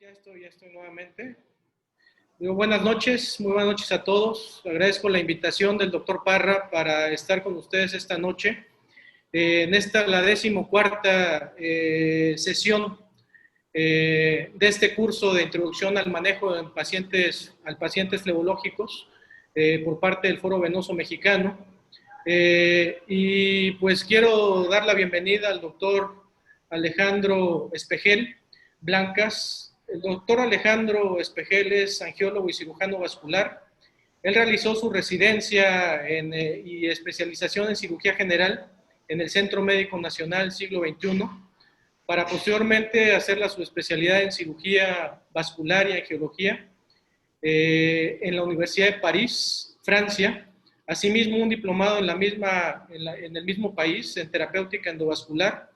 Ya estoy nuevamente. Digo, buenas noches, muy buenas noches a todos. Agradezco la invitación del doctor Parra para estar con ustedes esta noche. En esta, la 14ª sesión de este curso de introducción al manejo de pacientes flebológicos por parte del Foro Venoso Mexicano. Y pues quiero dar la bienvenida al doctor Alejandro Espejel Blancas. El doctor Alejandro Espejel es angiólogo y cirujano vascular. Él realizó su residencia y especialización en cirugía general en el Centro Médico Nacional Siglo XXI, para posteriormente hacer su especialidad en cirugía vascular y angiología en la Universidad de París, Francia. Asimismo, un diplomado en el mismo país en terapéutica endovascular.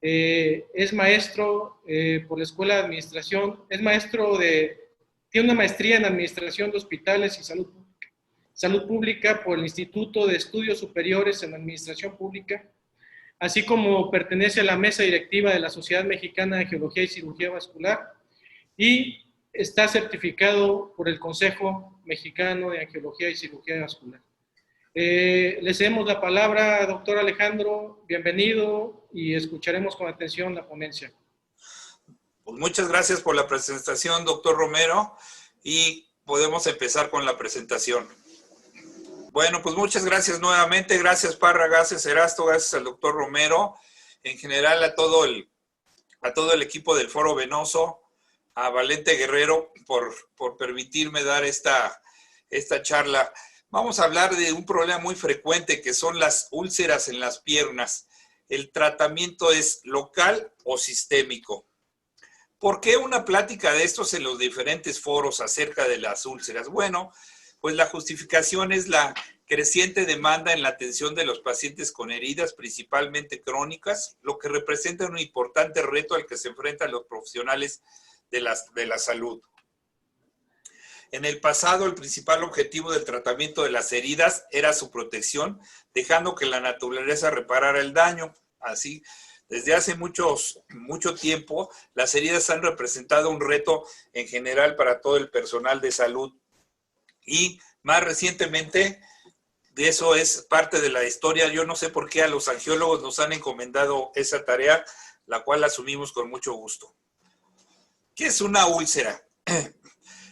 Es maestro por la Escuela de Administración, tiene una maestría en Administración de Hospitales y Salud Pública por el Instituto de Estudios Superiores en Administración Pública, así como pertenece a la mesa directiva de la Sociedad Mexicana de Angiología y Cirugía Vascular y está certificado por el Consejo Mexicano de Angiología y Cirugía Vascular. Le cedemos la palabra, doctor Alejandro, bienvenido y escucharemos con atención la ponencia. Pues muchas gracias por la presentación, doctor Romero, y podemos empezar con la presentación. Bueno, pues muchas gracias nuevamente, gracias Parra, gracias Erasto, gracias al doctor Romero, en general a todo el equipo del Foro Venoso, a Valente Guerrero por permitirme dar esta charla. Vamos a hablar de un problema muy frecuente que son las úlceras en las piernas. ¿El tratamiento es local o sistémico? ¿Por qué una plática de estos en los diferentes foros acerca de las úlceras? Bueno, pues la justificación es la creciente demanda en la atención de los pacientes con heridas, principalmente crónicas, lo que representa un importante reto al que se enfrentan los profesionales de la salud. En el pasado, el principal objetivo del tratamiento de las heridas era su protección, dejando que la naturaleza reparara el daño. Así, desde hace mucho tiempo, las heridas han representado un reto en general para todo el personal de salud. Y más recientemente, de eso es parte de la historia. Yo no sé por qué a los angiólogos nos han encomendado esa tarea, la cual asumimos con mucho gusto. ¿Qué es una úlcera?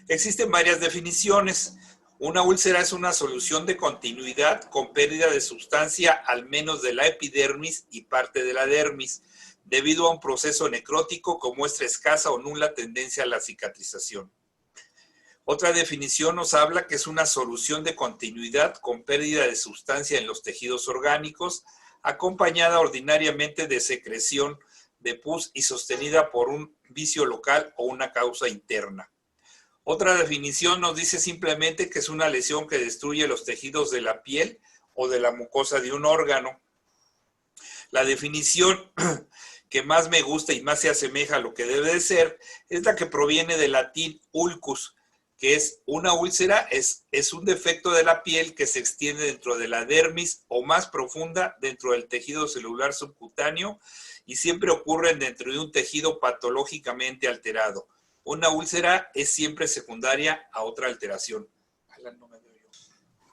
Existen varias definiciones. Una úlcera es una solución de continuidad con pérdida de sustancia al menos de la epidermis y parte de la dermis, debido a un proceso necrótico con muestra escasa o nula tendencia a la cicatrización. Otra definición nos habla que es una solución de continuidad con pérdida de sustancia en los tejidos orgánicos, acompañada ordinariamente de secreción de pus y sostenida por un vicio local o una causa interna. Otra definición nos dice simplemente que es una lesión que destruye los tejidos de la piel o de la mucosa de un órgano. La definición que más me gusta y más se asemeja a lo que debe de ser es la que proviene del latín ulcus, que es una úlcera, es un defecto de la piel que se extiende dentro de la dermis o más profunda dentro del tejido celular subcutáneo y siempre ocurren dentro de un tejido patológicamente alterado. Una úlcera es siempre secundaria a otra alteración.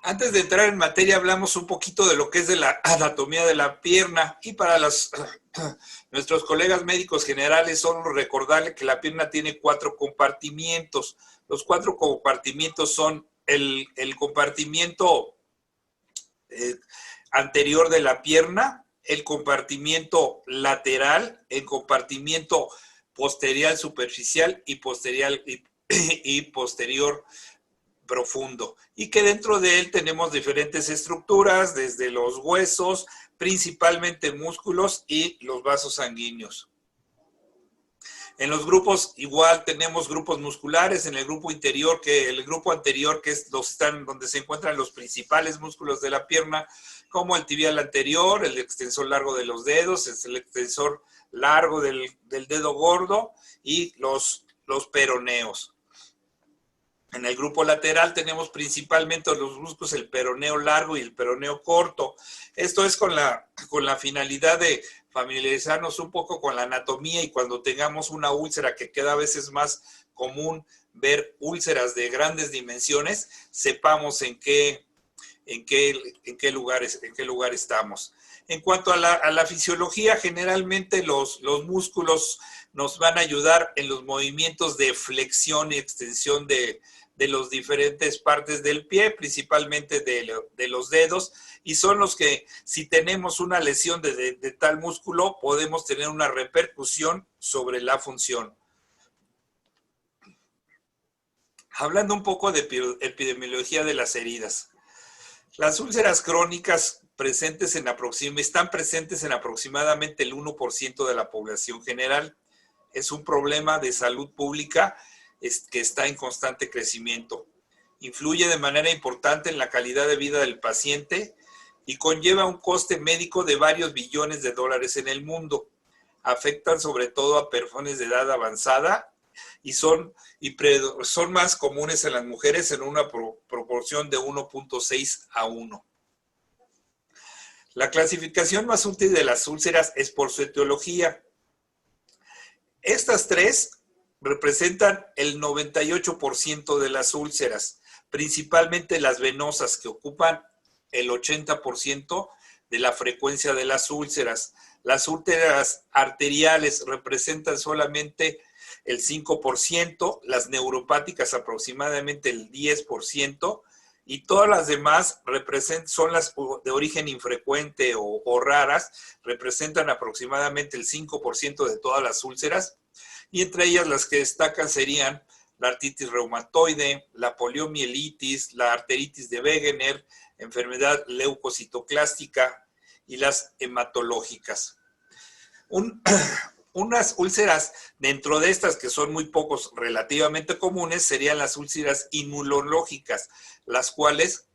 Antes de entrar en materia, hablamos un poquito de lo que es de la anatomía de la pierna. Y para nuestros colegas médicos generales, solo recordarles que la pierna tiene 4 compartimientos. Los 4 compartimientos son el compartimiento anterior de la pierna, el compartimiento lateral, el compartimiento posterior superficial y posterior profundo, y que dentro de él tenemos diferentes estructuras, desde los huesos, principalmente músculos y los vasos sanguíneos. En los grupos igual tenemos grupos musculares, en el grupo anterior, que es donde se encuentran los principales músculos de la pierna, como el tibial anterior, el extensor largo de los dedos, es el extensor largo del dedo gordo y los peroneos. En el grupo lateral tenemos principalmente los músculos, el peroneo largo y el peroneo corto. Esto es con la finalidad de familiarizarnos un poco con la anatomía y cuando tengamos una úlcera, que cada vez es más común ver úlceras de grandes dimensiones, sepamos en qué lugar estamos. En cuanto a la fisiología, generalmente los músculos nos van a ayudar en los movimientos de flexión y extensión de las diferentes partes del pie, principalmente de los dedos, y son los que, si tenemos una lesión de tal músculo, podemos tener una repercusión sobre la función. Hablando un poco de epidemiología de las heridas. Las úlceras crónicas están presentes en aproximadamente el 1% de la población general. Es un problema de salud pública que está en constante crecimiento. Influye de manera importante en la calidad de vida del paciente y conlleva un coste médico de varios billones de dólares en el mundo. Afectan sobre todo a personas de edad avanzada y son más comunes en las mujeres en una proporción de 1.6 a 1. La clasificación más útil de las úlceras es por su etiología. Estas tres representan el 98% de las úlceras, principalmente las venosas, que ocupan el 80% de la frecuencia de las úlceras. Las úlceras arteriales representan solamente el 5%, las neuropáticas aproximadamente el 10%, y todas las demás son las de origen infrecuente o raras, representan aproximadamente el 5% de todas las úlceras, y entre ellas las que destacan serían la artritis reumatoide, la poliomielitis, la arteritis de Wegener, enfermedad leucocitoclástica y las hematológicas. Unas úlceras dentro de estas, que son muy pocos relativamente comunes, serían las úlceras inmunológicas, las cuales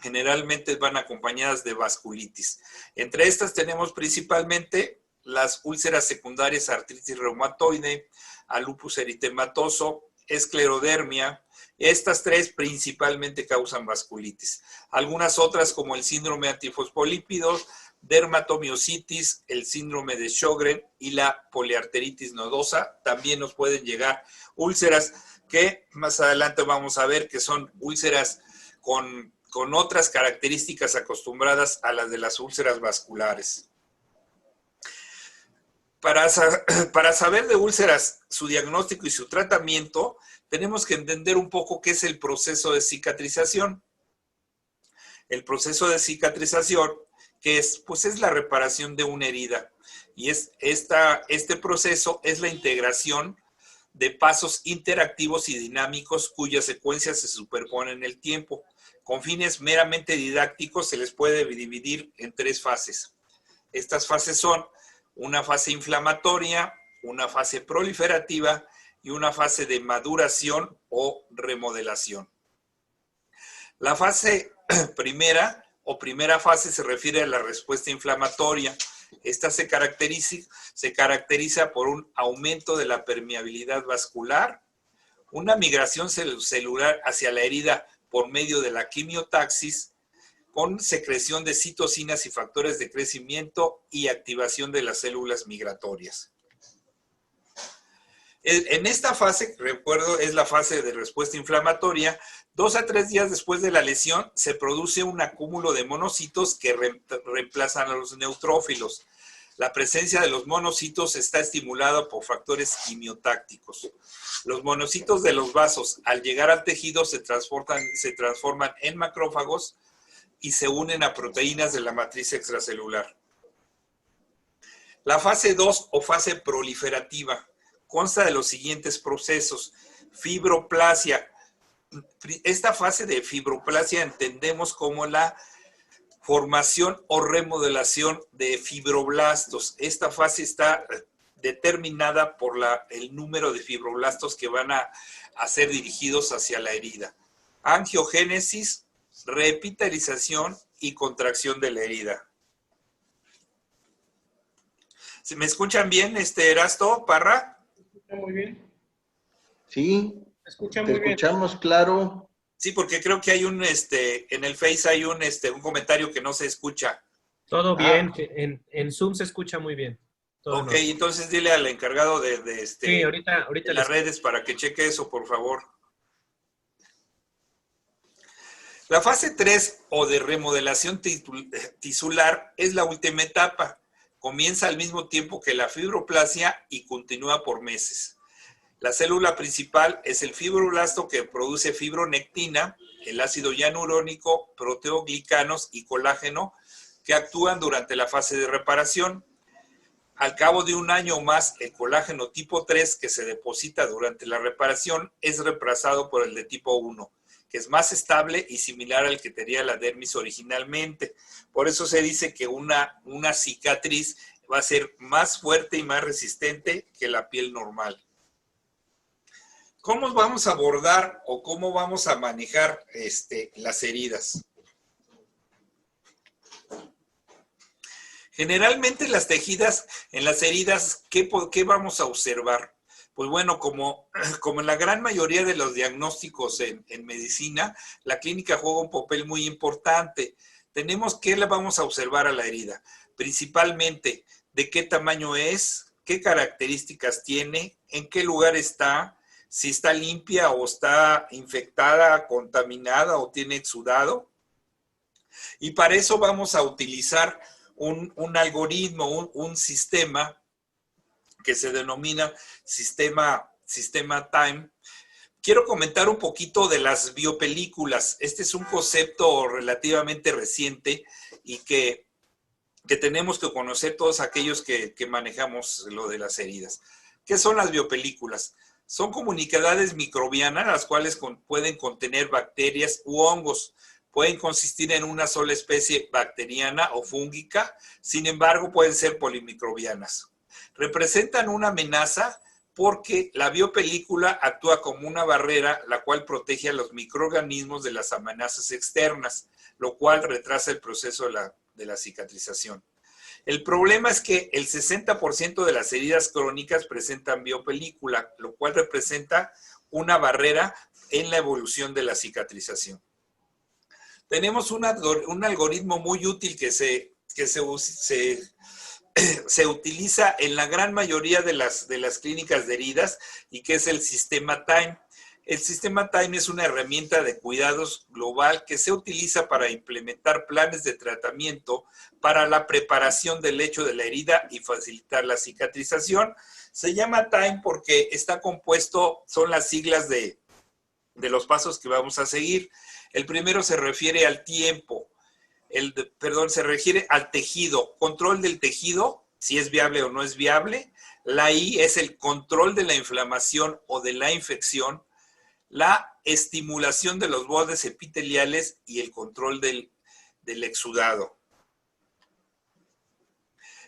generalmente van acompañadas de vasculitis. Entre estas tenemos principalmente las úlceras secundarias a artritis reumatoide, a lupus eritematoso, esclerodermia. Estas tres principalmente causan vasculitis. Algunas otras, como el síndrome antifosfolípidos, dermatomiositis, el síndrome de Sjögren y la poliarteritis nodosa, también nos pueden llegar úlceras que más adelante vamos a ver que son úlceras con otras características acostumbradas a las de las úlceras vasculares. Para saber de úlceras, su diagnóstico y su tratamiento, tenemos que entender un poco qué es el proceso de cicatrización. El proceso de cicatrización, que es la reparación de una herida. Y este proceso es la integración de pasos interactivos y dinámicos cuya secuencia se superpone en el tiempo. Con fines meramente didácticos se les puede dividir en tres fases. Estas fases son una fase inflamatoria, una fase proliferativa y una fase de maduración o remodelación. La fase primera fase se refiere a la respuesta inflamatoria. Esta se caracteriza por un aumento de la permeabilidad vascular, una migración celular hacia la herida por medio de la quimiotaxis, con secreción de citocinas y factores de crecimiento y activación de las células migratorias. En esta fase, recuerdo, es la fase de respuesta inflamatoria. 2 a 3 días después de la lesión se produce un acúmulo de monocitos que reemplazan a los neutrófilos. La presencia de los monocitos está estimulada por factores quimiotácticos. Los monocitos de los vasos, al llegar al tejido, se transforman en macrófagos y se unen a proteínas de la matriz extracelular. La fase 2 o fase proliferativa consta de los siguientes procesos. Fibroplasia. Esta fase de fibroplasia entendemos como la formación o remodelación de fibroblastos. Esta fase está determinada por el número de fibroblastos que van a ser dirigidos hacia la herida. Angiogénesis, reepitelización y contracción de la herida. ¿Se me escuchan bien, Erasto, Parra? Muy bien. Sí, Escucha te muy bien. escuchamos claro. Sí, porque creo que hay en el Face hay un comentario que no se escucha. Todo bien, en Zoom se escucha muy bien. Todo Ok, bien. entonces dile al encargado Sí, de ahorita las les... redes para que cheque eso, por favor. La fase 3 o de remodelación tisular es la última etapa. Comienza al mismo tiempo que la fibroplasia y continúa por meses. La célula principal es el fibroblasto que produce fibronectina, el ácido hialurónico, proteoglicanos y colágeno que actúan durante la fase de reparación. Al cabo de un año o más, el colágeno tipo 3 que se deposita durante la reparación es reemplazado por el de tipo 1, que es más estable y similar al que tenía la dermis originalmente. Por eso se dice que una cicatriz va a ser más fuerte y más resistente que la piel normal. ¿Cómo vamos a abordar o cómo vamos a manejar las heridas? Generalmente en las heridas, ¿qué vamos a observar? Pues bueno, como en la gran mayoría de los diagnósticos en medicina, la clínica juega un papel muy importante. ¿Qué le vamos a observar a la herida? Principalmente, ¿de qué tamaño es? ¿Qué características tiene? ¿En qué lugar está? Si está limpia o está infectada, contaminada o tiene exudado. Y para eso vamos a utilizar un algoritmo, un sistema que se denomina sistema Time. Quiero comentar un poquito de las biopelículas. Este es un concepto relativamente reciente y que tenemos que conocer todos aquellos que manejamos lo de las heridas. ¿Qué son las biopelículas? Son comunidades microbianas, las cuales pueden contener bacterias u hongos. Pueden consistir en una sola especie bacteriana o fúngica, sin embargo pueden ser polimicrobianas. Representan una amenaza porque la biopelícula actúa como una barrera la cual protege a los microorganismos de las amenazas externas, lo cual retrasa el proceso de la cicatrización. El problema es que el 60% de las heridas crónicas presentan biopelícula, lo cual representa una barrera en la evolución de la cicatrización. Tenemos un algoritmo muy útil que se utiliza en la gran mayoría de las clínicas de heridas y que es el sistema Time. El sistema Time es una herramienta de cuidados global que se utiliza para implementar planes de tratamiento para la preparación del lecho de la herida y facilitar la cicatrización. Se llama Time porque está compuesto, son las siglas de los pasos que vamos a seguir. El primero se refiere al tiempo, se refiere al tejido, control del tejido, si es viable o no es viable. La I es el control de la inflamación o de la infección, la estimulación de los bordes epiteliales y el control del exudado.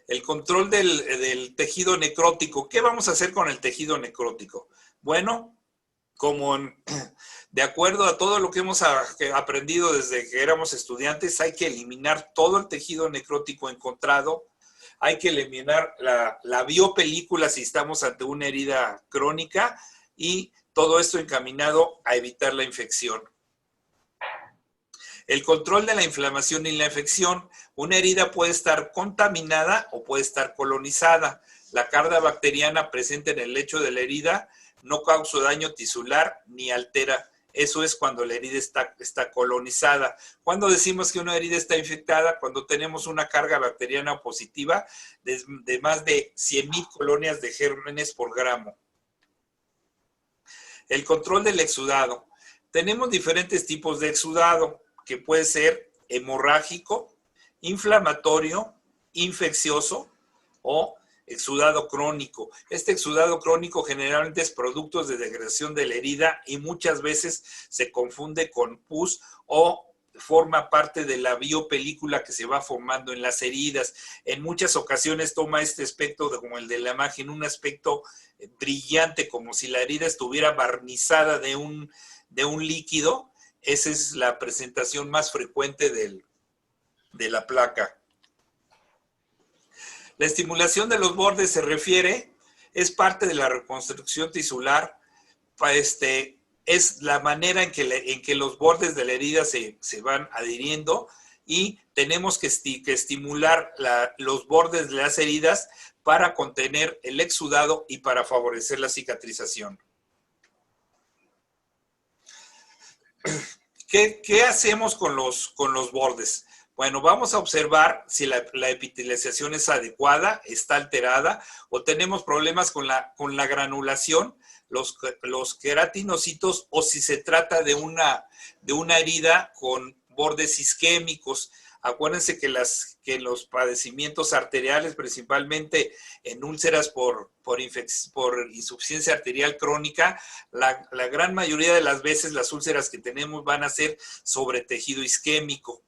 El control del tejido necrótico. ¿Qué vamos a hacer con el tejido necrótico? Bueno, de acuerdo a todo lo que hemos aprendido desde que éramos estudiantes, hay que eliminar todo el tejido necrótico encontrado, hay que eliminar la biopelícula si estamos ante una herida crónica y todo esto encaminado a evitar la infección. El control de la inflamación y la infección. Una herida puede estar contaminada o puede estar colonizada. La carga bacteriana presente en el lecho de la herida no causa daño tisular ni altera. Eso es cuando la herida está colonizada. Cuando decimos que una herida está infectada, cuando tenemos una carga bacteriana positiva de más de 100,000 colonias de gérmenes por gramo. El control del exudado. Tenemos diferentes tipos de exudado, que puede ser hemorrágico, inflamatorio, infeccioso o exudado crónico. Este exudado crónico generalmente es producto de degradación de la herida y muchas veces se confunde con pus o forma parte de la biopelícula que se va formando en las heridas. En muchas ocasiones toma este aspecto como el de la imagen, un aspecto brillante, como si la herida estuviera barnizada de un líquido. Esa es la presentación más frecuente de la placa. La estimulación de los bordes es parte de la reconstrucción tisular. Es la manera en que los bordes de la herida se van adhiriendo y tenemos que estimular los bordes de las heridas para contener el exudado y para favorecer la cicatrización. ¿Qué hacemos con los bordes? Bueno, vamos a observar si la epitelialización es adecuada, está alterada o tenemos problemas con la granulación, los queratinocitos, o si se trata de una herida con bordes isquémicos. Acuérdense que los padecimientos arteriales, principalmente en úlceras por insuficiencia arterial crónica, la gran mayoría de las veces las úlceras que tenemos van a ser sobre tejido isquémico.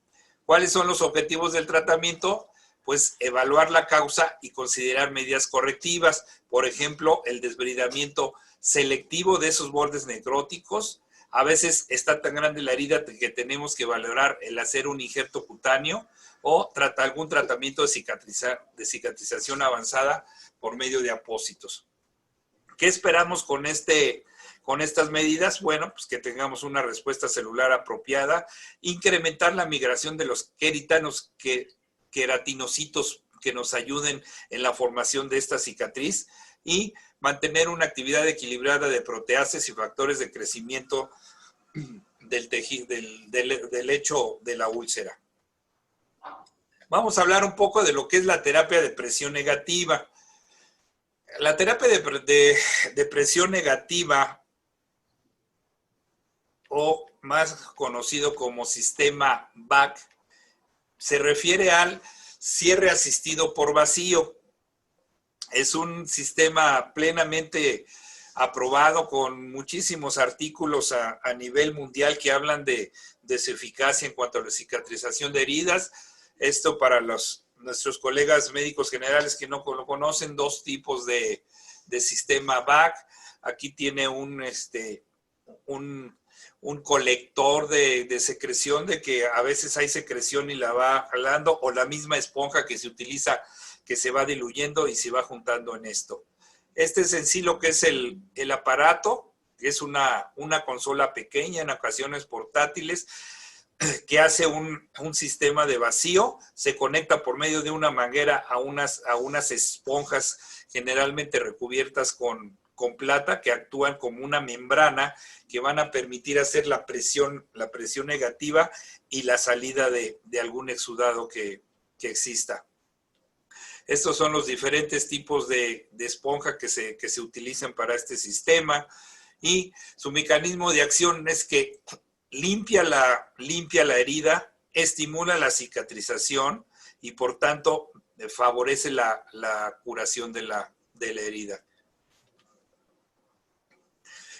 ¿Cuáles son los objetivos del tratamiento? Pues evaluar la causa y considerar medidas correctivas. Por ejemplo, el desbridamiento selectivo de esos bordes necróticos. A veces está tan grande la herida que tenemos que valorar el hacer un injerto cutáneo o algún tratamiento de cicatrización avanzada por medio de apósitos. ¿Qué esperamos con estas medidas? Bueno, pues que tengamos una respuesta celular apropiada, incrementar la migración de los queratinocitos que nos ayuden en la formación de esta cicatriz y mantener una actividad equilibrada de proteáceas y factores de crecimiento del lecho de la úlcera. Vamos a hablar un poco de lo que es la terapia de presión negativa. La terapia de presión negativa, o más conocido como sistema BAC, se refiere al cierre asistido por vacío. Es un sistema plenamente aprobado con muchísimos artículos a nivel mundial que hablan de su eficacia en cuanto a la cicatrización de heridas. Esto para nuestros colegas médicos generales que no lo conocen, dos tipos de sistema BAC. Aquí tiene un colector de secreción, de que a veces hay secreción y la va jalando, o la misma esponja que se utiliza, que se va diluyendo y se va juntando en esto. Este es en sí lo que es el aparato, que es una consola pequeña, en ocasiones portátiles, que hace un sistema de vacío, se conecta por medio de una manguera a unas esponjas generalmente recubiertas con plata, que actúan como una membrana que van a permitir hacer la presión negativa y la salida de algún exudado que exista. Estos son los diferentes tipos de esponja que se utilizan para este sistema, y su mecanismo de acción es que limpia la herida, estimula la cicatrización y por tanto favorece la curación de la herida.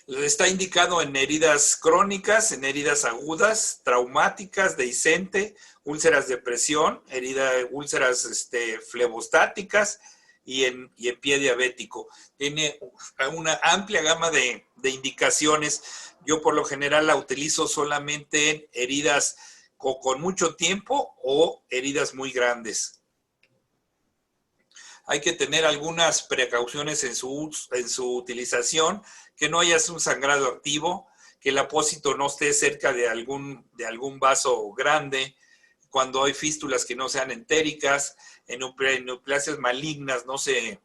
Está indicado en heridas crónicas, en heridas agudas, traumáticas, dehiscente, úlceras de presión, úlceras flebostáticas y en pie diabético. Tiene una amplia gama de indicaciones. Yo por lo general la utilizo solamente en heridas con mucho tiempo o heridas muy grandes. Hay que tener algunas precauciones en su utilización, que no haya un sangrado activo, que el apósito no esté cerca de algún vaso grande, cuando hay fístulas que no sean entéricas, en neoplasias malignas no se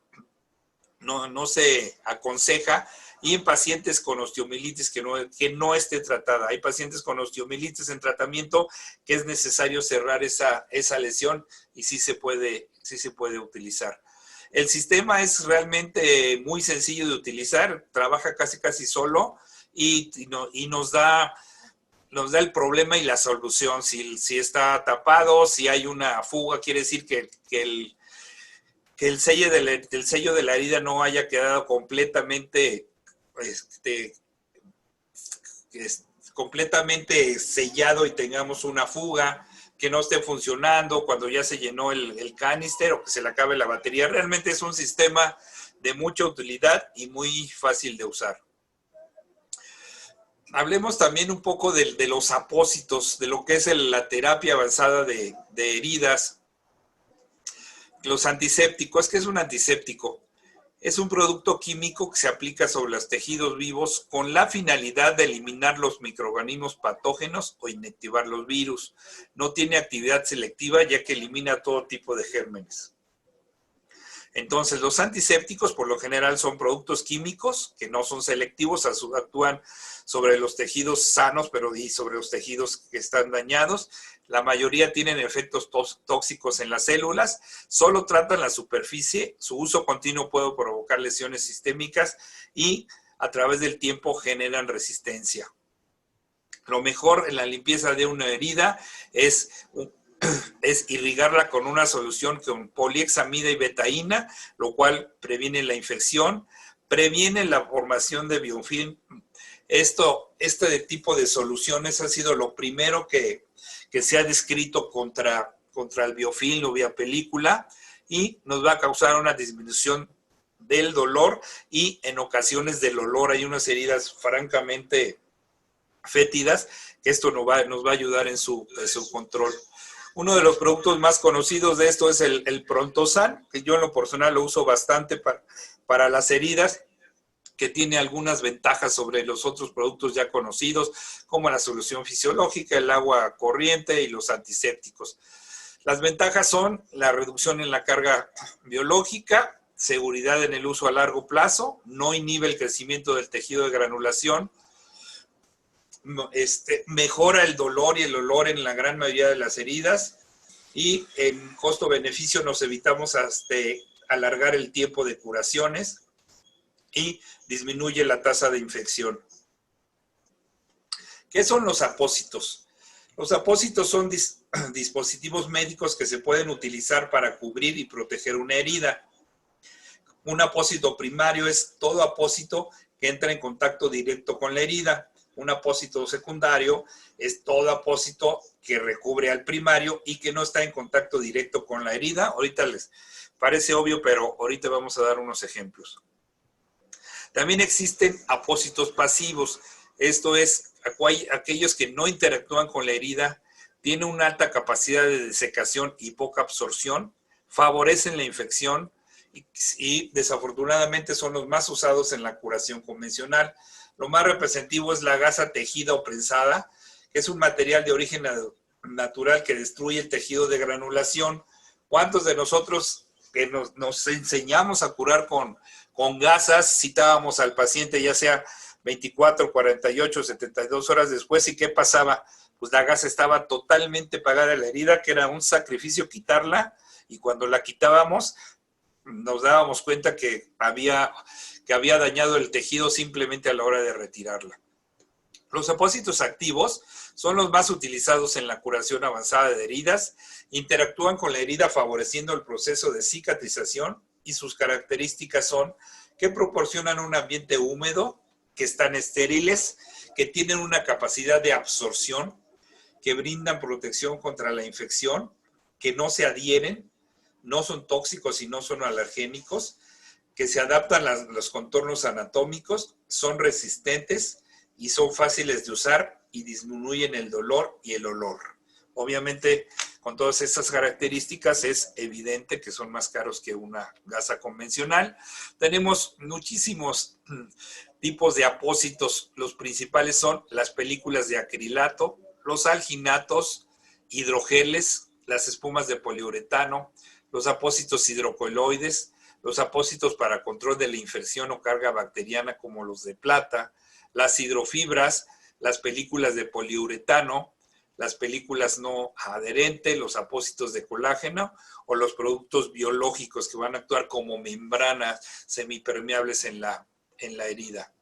aconseja, y en pacientes con osteomielitis que no esté tratada. Hay pacientes con osteomielitis en tratamiento que es necesario cerrar esa lesión y sí se puede utilizar. El sistema es realmente muy sencillo de utilizar, trabaja casi solo y nos da el problema y la solución. Si está tapado, si hay una fuga, quiere decir que el sello de la herida no haya quedado completamente sellado y tengamos una fuga, que no esté funcionando cuando ya se llenó el canister o que se le acabe la batería. Realmente es un sistema de mucha utilidad y muy fácil de usar. Hablemos también un poco de los apósitos, de lo que es la terapia avanzada de heridas. Los antisépticos, ¿qué es un antiséptico? Es un producto químico que se aplica sobre los tejidos vivos con la finalidad de eliminar los microorganismos patógenos o inactivar los virus. No tiene actividad selectiva ya que elimina todo tipo de gérmenes. Entonces, los antisépticos por lo general son productos químicos que no son selectivos, actúan sobre los tejidos sanos, pero y sobre los tejidos que están dañados. La mayoría tienen efectos tóxicos en las células, solo tratan la superficie, su uso continuo puede provocar lesiones sistémicas y a través del tiempo generan resistencia. Lo mejor en la limpieza de una herida es irrigarla con una solución con poliexamida y betaína, lo cual previene la infección, previene la formación de biofilm. Este tipo de soluciones ha sido lo primero que se ha descrito contra el biofilm o vía película y nos va a causar una disminución del dolor y en ocasiones del olor. Hay unas heridas francamente fétidas que esto nos va a ayudar en su control. Uno de los productos más conocidos de esto es el Prontosan, que yo en lo personal lo uso bastante para las heridas, que tiene algunas ventajas sobre los otros productos ya conocidos, como la solución fisiológica, el agua corriente y los antisépticos. Las ventajas son la reducción en la carga biológica, seguridad en el uso a largo plazo, no inhibe el crecimiento del tejido de granulación, mejora el dolor y el olor en la gran mayoría de las heridas y en costo-beneficio nos evitamos hasta alargar el tiempo de curaciones y disminuye la tasa de infección. ¿Qué son los apósitos? Los apósitos son dispositivos médicos que se pueden utilizar para cubrir y proteger una herida. Un apósito primario es todo apósito que entra en contacto directo con la herida. Un apósito secundario es todo apósito que recubre al primario y que no está en contacto directo con la herida. Ahorita les parece obvio, pero ahorita vamos a dar unos ejemplos. También existen apósitos pasivos. Esto es aquellos que no interactúan con la herida, tienen una alta capacidad de desecación y poca absorción, favorecen la infección y desafortunadamente son los más usados en la curación convencional. Lo más representativo es la gasa tejida o prensada, que es un material de origen natural que destruye el tejido de granulación. ¿Cuántos de nosotros que nos enseñamos a curar con gasas citábamos al paciente ya sea 24, 48, 72 horas después y qué pasaba? Pues la gasa estaba totalmente pegada a la herida, que era un sacrificio quitarla y cuando la quitábamos nos dábamos cuenta que había dañado el tejido simplemente a la hora de retirarla. Los apósitos activos son los más utilizados en la curación avanzada de heridas, interactúan con la herida favoreciendo el proceso de cicatrización y sus características son que proporcionan un ambiente húmedo, que están estériles, que tienen una capacidad de absorción, que brindan protección contra la infección, que no se adhieren, no son tóxicos y no son alergénicos, que se adaptan a los contornos anatómicos, son resistentes y son fáciles de usar y disminuyen el dolor y el olor. Obviamente, con todas estas características es evidente que son más caros que una gasa convencional. Tenemos muchísimos tipos de apósitos. Los principales son las películas de acrilato, los alginatos, hidrogeles, las espumas de poliuretano, los apósitos hidrocoiloides, los apósitos para control de la infección o carga bacteriana como los de plata, las hidrofibras, las películas de poliuretano, las películas no adherentes, los apósitos de colágeno o los productos biológicos que van a actuar como membranas semipermeables en la herida.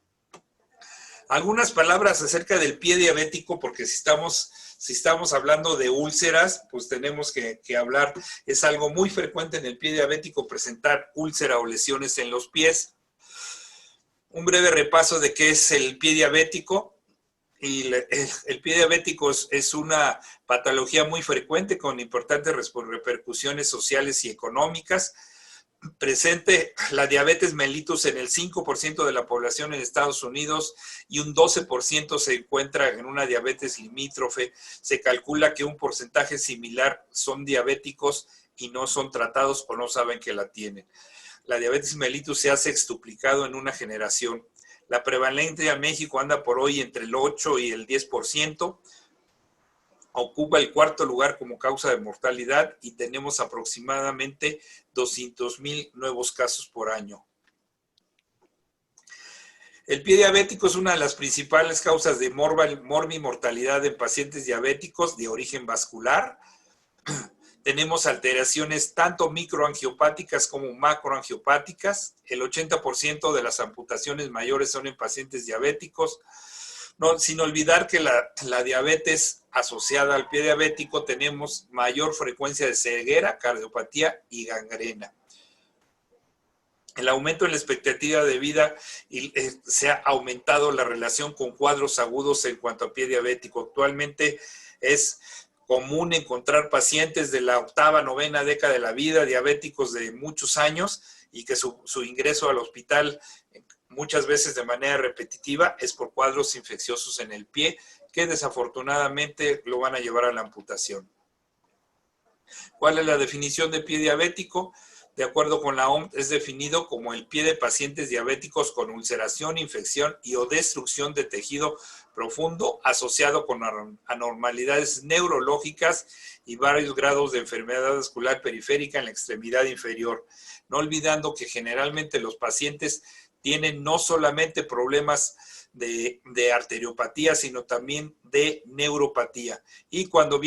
Algunas palabras acerca del pie diabético, porque si estamos hablando de úlceras, pues tenemos que hablar, es algo muy frecuente en el pie diabético presentar úlcera o lesiones en los pies. Un breve repaso de qué es el pie diabético. Y el pie diabético es una patología muy frecuente con importantes repercusiones sociales y económicas. Presente la diabetes mellitus en el 5% de la población en Estados Unidos y un 12% se encuentra en una diabetes limítrofe. Se calcula que un porcentaje similar son diabéticos y no son tratados o no saben que la tienen. la diabetes mellitus se ha sextuplicado en una generación. La prevalencia en México anda por hoy entre el 8 y el 10%, ocupa el cuarto lugar como causa de mortalidad y tenemos aproximadamente 200,000 nuevos casos por año. El pie diabético es una de las principales causas de morbimortalidad en pacientes diabéticos de origen vascular. Tenemos alteraciones tanto microangiopáticas como macroangiopáticas. El 80% de las amputaciones mayores son en pacientes diabéticos. No, sin olvidar que la diabetes asociada al pie diabético tenemos mayor frecuencia de ceguera, cardiopatía y gangrena. El aumento en la expectativa de vida se ha aumentado la relación con cuadros agudos en cuanto a pie diabético. Actualmente es común encontrar pacientes de la octava, novena década de la vida, diabéticos de muchos años, y que su ingreso al hospital muchas veces de manera repetitiva es por cuadros infecciosos en el pie, que desafortunadamente lo van a llevar a la amputación. ¿Cuál es la definición de pie diabético? De acuerdo con la OMS, es definido como el pie de pacientes diabéticos con ulceración, infección y o destrucción de tejido profundo asociado con anormalidades neurológicas y varios grados de enfermedad vascular periférica en la extremidad inferior. No olvidando que generalmente los pacientes tienen no solamente problemas de arteriopatía, sino también de neuropatía. Y cuando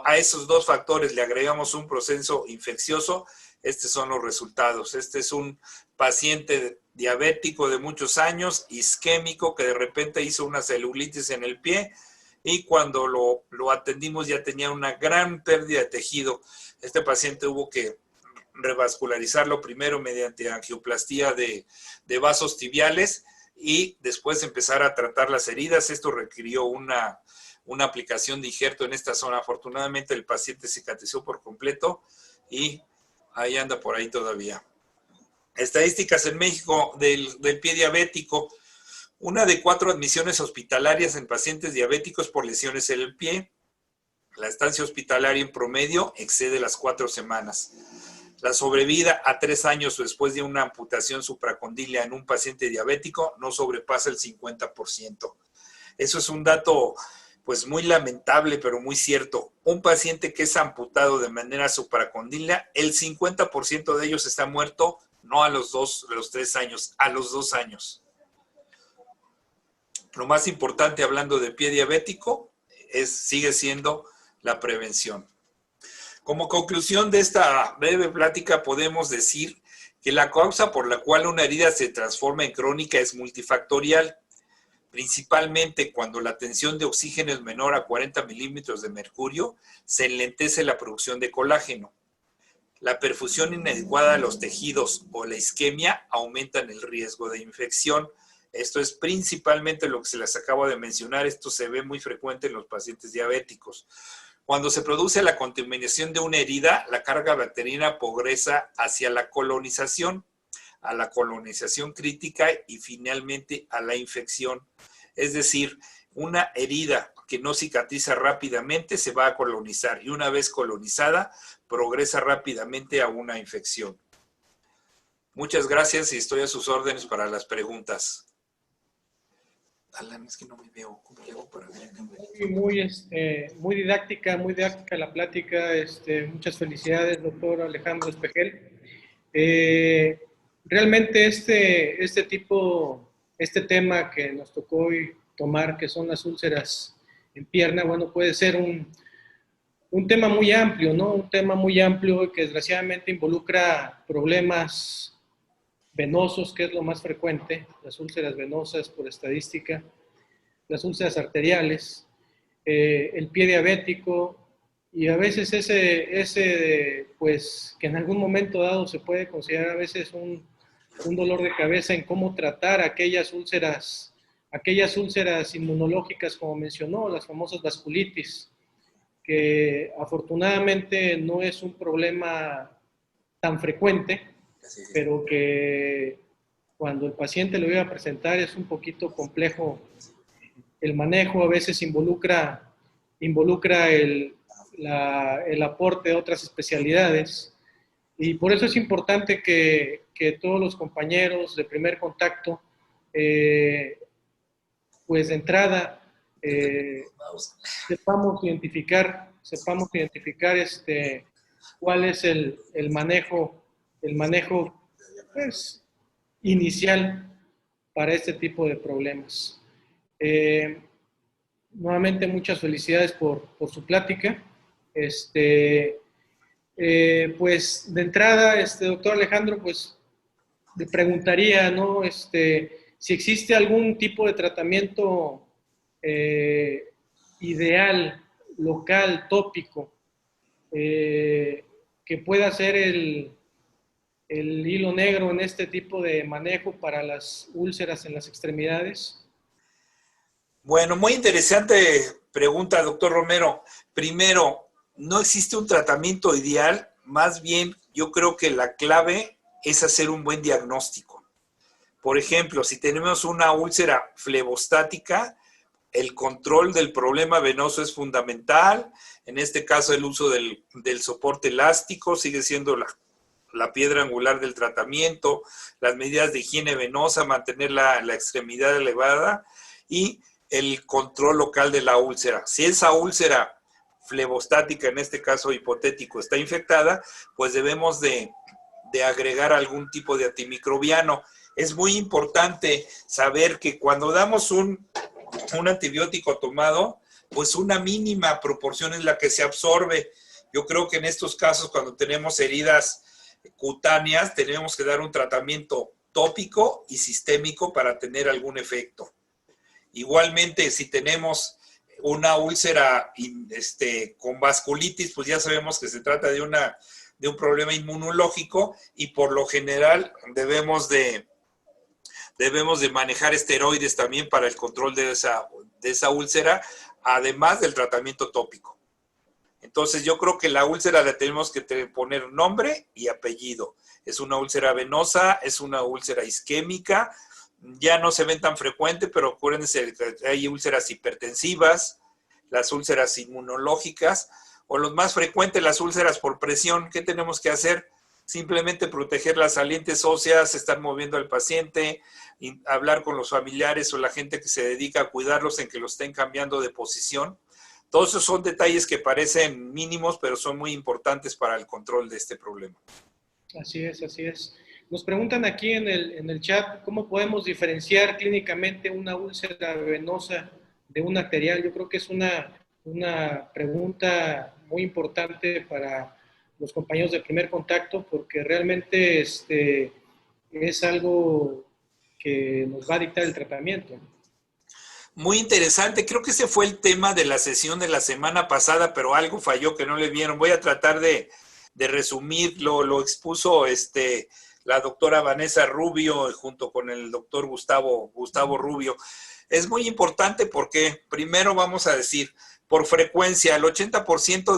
a esos dos factores le agregamos un proceso infeccioso, estos son los resultados. Este es un paciente diabético de muchos años, isquémico, que de repente hizo una celulitis en el pie y cuando lo atendimos ya tenía una gran pérdida de tejido. Este paciente hubo que revascularizarlo primero mediante angioplastía de vasos tibiales y después empezar a tratar las heridas. Esto requirió una aplicación de injerto en esta zona. Afortunadamente el paciente cicatrizó por completo y ahí anda por ahí todavía. Estadísticas en México del pie diabético. 1 de 4 admisiones hospitalarias en pacientes diabéticos por lesiones en el pie. La estancia hospitalaria en promedio excede las 4 semanas. La sobrevida a 3 años o después de una amputación supracondílea en un paciente diabético no sobrepasa el 50%. Eso es un dato pues muy lamentable, pero muy cierto. Un paciente que es amputado de manera supracondílea, el 50% de ellos está muerto, no a los 3 años, a los 2 años. Lo más importante hablando de pie diabético sigue siendo la prevención. Como conclusión de esta breve plática podemos decir que la causa por la cual una herida se transforma en crónica es multifactorial, principalmente cuando la tensión de oxígeno es menor a 40 milímetros de mercurio, se enlentece la producción de colágeno. La perfusión inadecuada a los tejidos o la isquemia aumentan el riesgo de infección. Esto es principalmente lo que se les acabo de mencionar. Esto se ve muy frecuente en los pacientes diabéticos. Cuando se produce la contaminación de una herida, la carga bacteriana progresa hacia la colonización, a la colonización crítica y finalmente a la infección. Es decir, una herida que no cicatriza rápidamente se va a colonizar y una vez colonizada progresa rápidamente a una infección. Muchas gracias y estoy a sus órdenes para las preguntas. Alan, es que no me veo. ¿Cómo le hago para ver? Muy didáctica la plática. Muchas felicidades, doctor Alejandro Espejel. Realmente este tema que nos tocó hoy tomar, que son las úlceras en pierna, bueno, puede ser un tema muy amplio, ¿no? Un tema muy amplio que desgraciadamente involucra problemas venosos, que es lo más frecuente, las úlceras venosas por estadística, las úlceras arteriales, el pie diabético, y a veces pues, que en algún momento dado se puede considerar a veces un dolor de cabeza en cómo tratar aquellas úlceras inmunológicas, como mencionó, las famosas vasculitis, que afortunadamente no es un problema tan frecuente, pero que cuando el paciente lo iba a presentar es un poquito complejo el manejo. A veces involucra el aporte de otras especialidades, Y por eso es importante que todos los compañeros de primer contacto, pues de entrada, sepamos identificar cuál es el manejo pues, inicial para este tipo de problemas. Nuevamente, muchas felicidades por su plática. Pues de entrada, doctor Alejandro, pues le preguntaría, ¿no? Si existe algún tipo de tratamiento ideal, local, tópico, que pueda ser el hilo negro en este tipo de manejo para las úlceras en las extremidades. Bueno, muy interesante pregunta, doctor Romero. Primero, no existe un tratamiento ideal, más bien yo creo que la clave es hacer un buen diagnóstico. Por ejemplo, si tenemos una úlcera flebostática, el control del problema venoso es fundamental. En este caso, el uso del soporte elástico sigue siendo la piedra angular del tratamiento, las medidas de higiene venosa, mantener la extremidad elevada y el control local de la úlcera. Si esa úlcera flebostática, en este caso hipotético, está infectada, pues debemos de agregar algún tipo de antimicrobiano. Es muy importante saber que cuando damos un antibiótico tomado, pues una mínima proporción es la que se absorbe. Yo creo que en estos casos, cuando tenemos heridas cutáneas, tenemos que dar un tratamiento tópico y sistémico para tener algún efecto. Igualmente, si tenemos una úlcera con vasculitis, pues ya sabemos que se trata de un problema inmunológico y por lo general debemos de manejar esteroides también para el control de esa úlcera, además del tratamiento tópico. Entonces yo creo que la úlcera la tenemos que poner nombre y apellido. Es una úlcera venosa, es una úlcera isquémica, ya no se ven tan frecuente, pero acuérdense que hay úlceras hipertensivas, las úlceras inmunológicas, o los más frecuentes, las úlceras por presión. ¿Qué tenemos que hacer? Simplemente proteger las salientes óseas, estar moviendo al paciente, hablar con los familiares o la gente que se dedica a cuidarlos en que lo estén cambiando de posición. Todos esos son detalles que parecen mínimos, pero son muy importantes para el control de este problema. Así es, así es. Nos preguntan aquí en el chat cómo podemos diferenciar clínicamente una úlcera venosa de una arterial. Yo creo que es una pregunta muy importante para los compañeros de primer contacto, porque realmente es algo que nos va a dictar el tratamiento. Muy interesante, creo que ese fue el tema de la sesión de la semana pasada, pero algo falló que no le vieron. Voy a tratar de resumir, lo expuso la doctora Vanessa Rubio junto con el doctor Gustavo Rubio. Es muy importante porque primero vamos a decir, por frecuencia, el 80%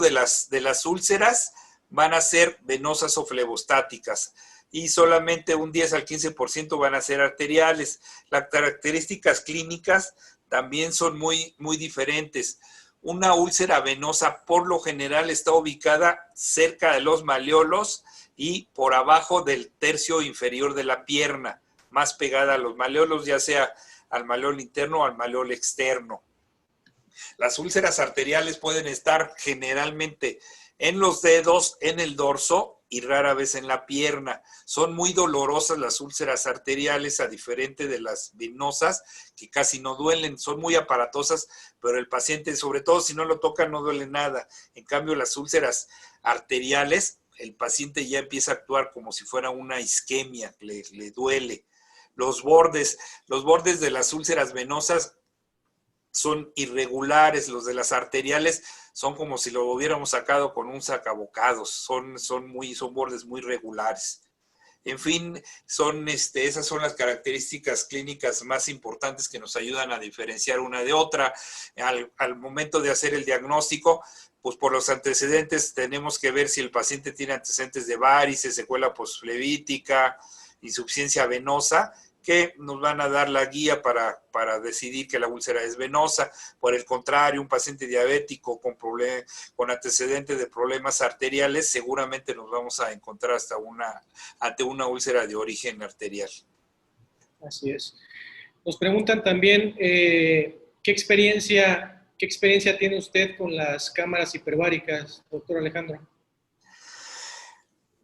de las úlceras van a ser venosas o flebostáticas y solamente un 10 al 15% van a ser arteriales. Las características clínicas también son muy, muy diferentes. Una úlcera venosa por lo general está ubicada cerca de los maleolos y por abajo del tercio inferior de la pierna, más pegada a los maleolos, ya sea al maleolo interno o al maleolo externo. Las úlceras arteriales pueden estar generalmente en los dedos, en el dorso y rara vez en la pierna. Son muy dolorosas las úlceras arteriales, a diferente de las venosas, que casi no duelen. Son muy aparatosas, pero el paciente, sobre todo si no lo toca, no duele nada. En cambio, las úlceras arteriales, el paciente ya empieza a actuar como si fuera una isquemia, le duele. Los bordes de las úlceras venosas son irregulares, los de las arteriales son como si lo hubiéramos sacado con un sacabocados, son bordes muy regulares. En fin, esas son las características clínicas más importantes que nos ayudan a diferenciar una de otra. Al momento de hacer el diagnóstico, pues por los antecedentes tenemos que ver si el paciente tiene antecedentes de varices, secuela postflevítica, insuficiencia venosa, que nos van a dar la guía para decidir que la úlcera es venosa. Por el contrario, un paciente diabético con antecedentes de problemas arteriales, seguramente nos vamos a encontrar ante una úlcera de origen arterial. Así es. Nos preguntan también ¿qué experiencia tiene usted con las cámaras hiperbáricas, doctor Alejandro?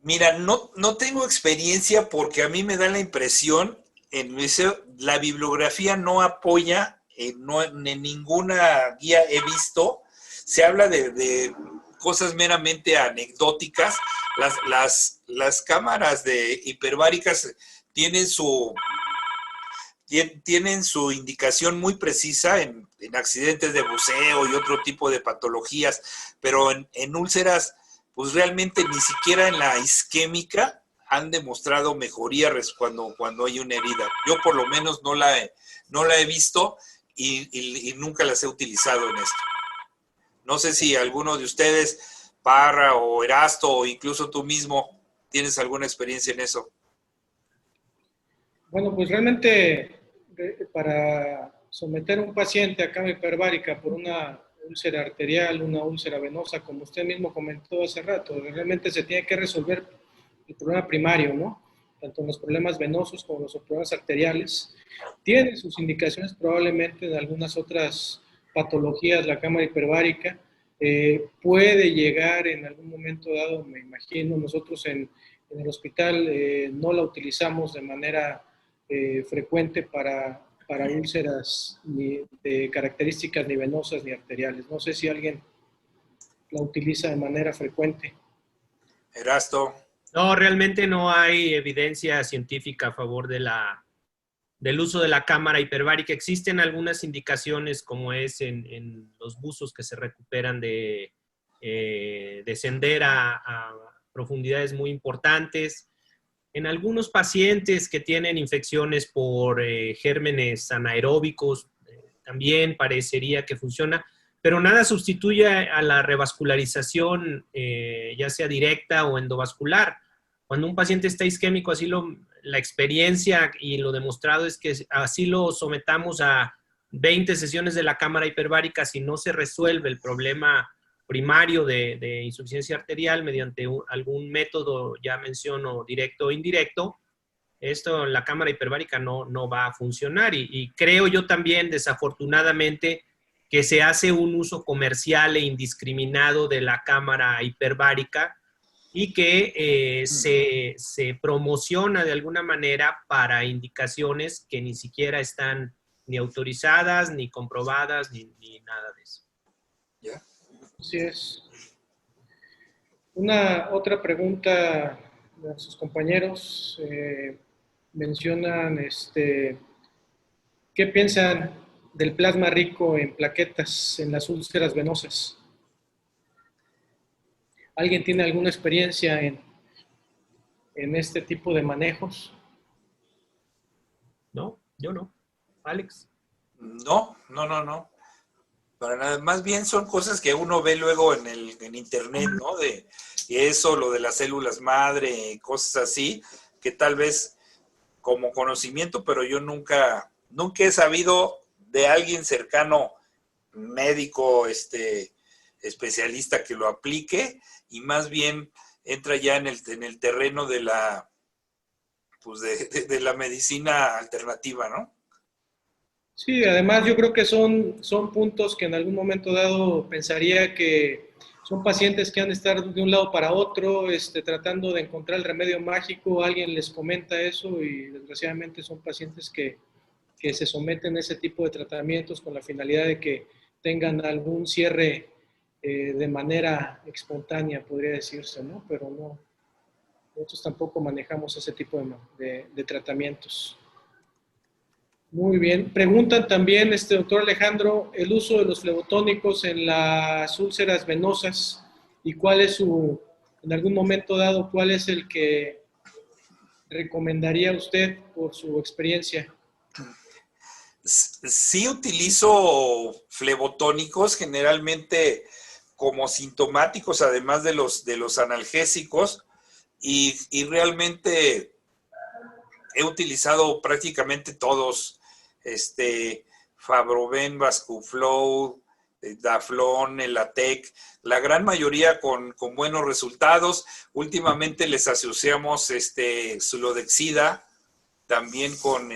Mira, no tengo experiencia porque a mí me da la impresión, la bibliografía no apoya, en ninguna guía he visto, se habla de cosas meramente anecdóticas. Las cámaras hiperbáricas tienen su indicación muy precisa en accidentes de buceo y otro tipo de patologías, pero en úlceras, pues realmente ni siquiera en la isquémica han demostrado mejoría cuando hay una herida. Yo por lo menos no la he visto y nunca las he utilizado en esto. No sé si alguno de ustedes, Parra o Erasto, o incluso tú mismo, tienes alguna experiencia en eso. Bueno, pues realmente para someter a un paciente a cámara hiperbárica por una úlcera arterial, una úlcera venosa, como usted mismo comentó hace rato, realmente se tiene que resolver el problema primario, ¿no? Tanto los problemas venosos como los problemas arteriales. Tiene sus indicaciones probablemente en algunas otras patologías la cámara hiperbárica. Puede llegar en algún momento dado, me imagino, nosotros en el hospital no la utilizamos de manera frecuente para úlceras ni de características ni venosas ni arteriales. No sé si alguien la utiliza de manera frecuente. Erasto. No, realmente no hay evidencia científica a favor del uso de la cámara hiperbárica. Existen algunas indicaciones, como es en los buzos que se recuperan de descender a profundidades muy importantes. En algunos pacientes que tienen infecciones por gérmenes anaeróbicos, también parecería que funciona, pero nada sustituye a la revascularización, ya sea directa o endovascular. Cuando un paciente está isquémico, la experiencia y lo demostrado es que así lo sometamos a 20 sesiones de la cámara hiperbárica, si no se resuelve el problema primario de insuficiencia arterial mediante algún método, ya menciono, directo o indirecto, la cámara hiperbárica no va a funcionar. Y creo yo también, desafortunadamente, que se hace un uso comercial e indiscriminado de la cámara hiperbárica y que se promociona de alguna manera para indicaciones que ni siquiera están ni autorizadas, ni comprobadas, ni nada de eso. ¿Ya? Así es. Una otra pregunta de sus compañeros mencionan ¿qué piensan del plasma rico en plaquetas en las úlceras venosas? ¿Alguien tiene alguna experiencia en este tipo de manejos? No, yo no. Alex. No. Para nada. Más bien son cosas que uno ve luego en internet, ¿no? Y eso, lo de las células madre, cosas así, que tal vez como conocimiento, pero yo nunca he sabido de alguien cercano, médico, especialista, que lo aplique, y más bien entra ya en el terreno de la, pues de la medicina alternativa, ¿no? Sí, además yo creo que son puntos que en algún momento dado pensaría que son pacientes que han de estar de un lado para otro, tratando de encontrar el remedio mágico, alguien les comenta eso y desgraciadamente son pacientes que se someten a ese tipo de tratamientos con la finalidad de que tengan algún cierre de manera espontánea, podría decirse, ¿no? Pero no, nosotros tampoco manejamos ese tipo de tratamientos. Muy bien. Preguntan también, doctor Alejandro, el uso de los flebotónicos en las úlceras venosas y cuál es en algún momento dado, cuál es el que recomendaría usted por su experiencia. Sí utilizo flebotónicos generalmente como sintomáticos, además de los analgésicos, y realmente he utilizado prácticamente todos, Fabroven, Vascuflow, Daflón, Elatec, la gran mayoría con buenos resultados. Últimamente les asociamos Sulodexida, también con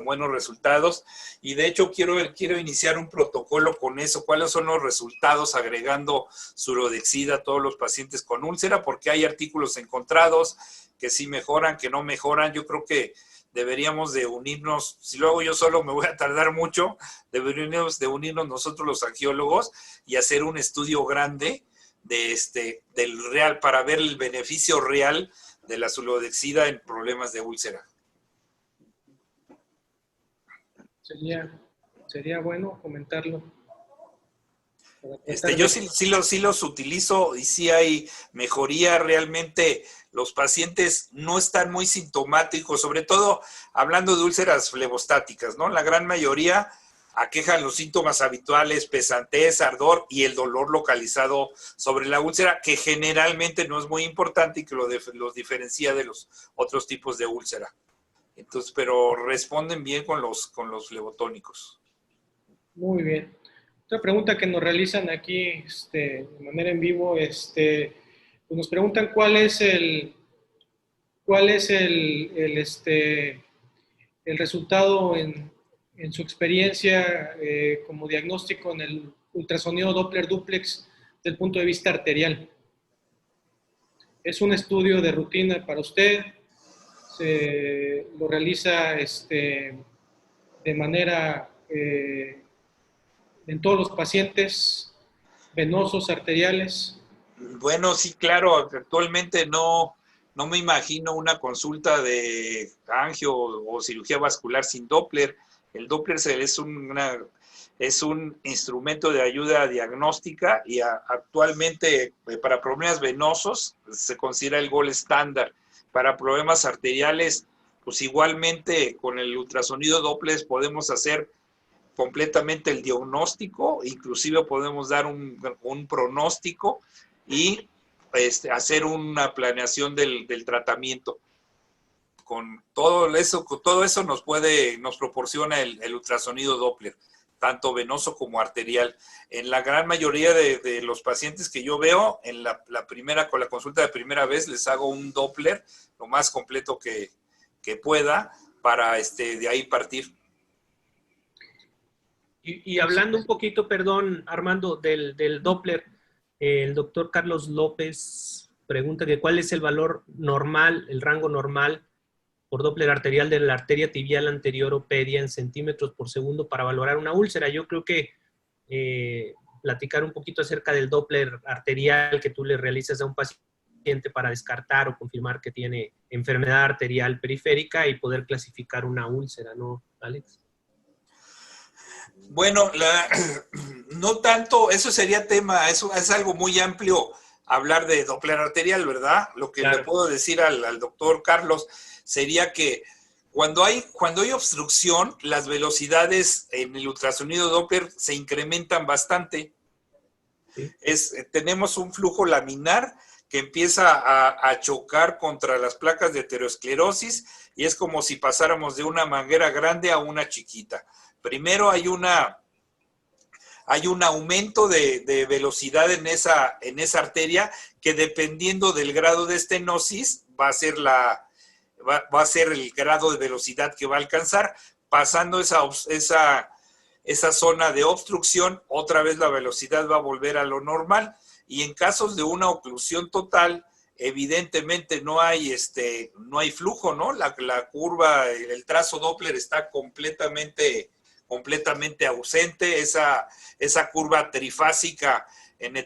buenos resultados, y de hecho quiero iniciar un protocolo con eso. ¿Cuáles son los resultados agregando Sulodexida a todos los pacientes con úlcera? Porque hay artículos encontrados que sí mejoran, que no mejoran. Yo creo que deberíamos de unirnos. Si lo hago yo solo me voy a tardar mucho. Deberíamos de unirnos nosotros los angiólogos y hacer un estudio grande del real, para ver el beneficio real de la Sulodexida en problemas de úlcera. Sería bueno comentarlo. Yo sí los utilizo y sí hay mejoría. Realmente los pacientes no están muy sintomáticos, sobre todo hablando de úlceras flebostáticas, ¿no? La gran mayoría aquejan los síntomas habituales: pesantez, ardor y el dolor localizado sobre la úlcera, que generalmente no es muy importante y que los diferencia de los otros tipos de úlcera. Entonces, pero responden bien con los flebotónicos. Muy bien. Otra pregunta que nos realizan aquí de manera en vivo, pues nos preguntan cuál es el resultado en su experiencia como diagnóstico en el ultrasonido Doppler duplex desde el punto de vista arterial. ¿Es un estudio de rutina para usted? ¿Lo realiza de manera en todos los pacientes venosos, arteriales? Bueno, sí, claro. Actualmente no me imagino una consulta de angio o cirugía vascular sin Doppler. El Doppler es un instrumento de ayuda diagnóstica y actualmente para problemas venosos se considera el gold estándar. Para problemas arteriales, pues igualmente con el ultrasonido Doppler podemos hacer completamente el diagnóstico, inclusive podemos dar un pronóstico y hacer una planeación del tratamiento. Con todo eso nos proporciona el ultrasonido Doppler, tanto venoso como arterial. En la gran mayoría de los pacientes que yo veo, con la consulta de primera vez, les hago un Doppler lo más completo que pueda para de ahí partir. Y hablando un poquito, perdón, Armando, del Doppler, el doctor Carlos López pregunta que cuál es el valor normal, el rango normal por Doppler arterial de la arteria tibial anterior o pedia en centímetros por segundo para valorar una úlcera. Yo creo que platicar un poquito acerca del Doppler arterial que tú le realizas a un paciente para descartar o confirmar que tiene enfermedad arterial periférica y poder clasificar una úlcera, ¿no, Alex? Bueno, no tanto, eso sería tema, eso es algo muy amplio hablar de Doppler arterial, ¿verdad? Lo que le puedo decir al doctor Carlos sería que cuando hay obstrucción, las velocidades en el ultrasonido Doppler se incrementan bastante. ¿Sí? Tenemos un flujo laminar que empieza a chocar contra las placas de aterosclerosis y es como si pasáramos de una manguera grande a una chiquita. Primero hay un aumento de velocidad en esa arteria que, dependiendo del grado de estenosis, va a ser el grado de velocidad que va a alcanzar. Pasando esa zona de obstrucción, otra vez la velocidad va a volver a lo normal. Y en casos de una oclusión total, evidentemente no hay flujo, ¿no? La curva, el trazo Doppler está completamente ausente. Esa curva trifásica en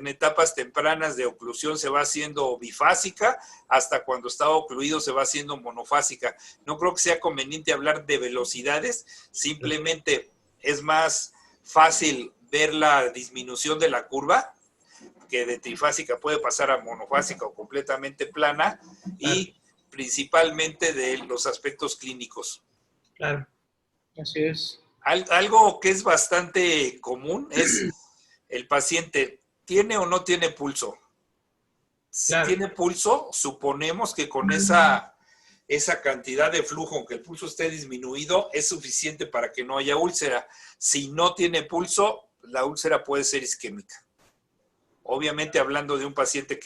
etapas tempranas de oclusión se va haciendo bifásica, hasta cuando está ocluido se va haciendo monofásica. No creo que sea conveniente hablar de velocidades, simplemente es más fácil ver la disminución de la curva, que de trifásica puede pasar a monofásica o completamente plana, y principalmente de los aspectos clínicos. Claro, así es. Algo que es bastante común es el paciente, ¿tiene o no tiene pulso? Si tiene pulso, suponemos que con esa esa cantidad de flujo, aunque el pulso esté disminuido, es suficiente para que no haya úlcera. Si no tiene pulso, la úlcera puede ser isquémica. Obviamente hablando de un paciente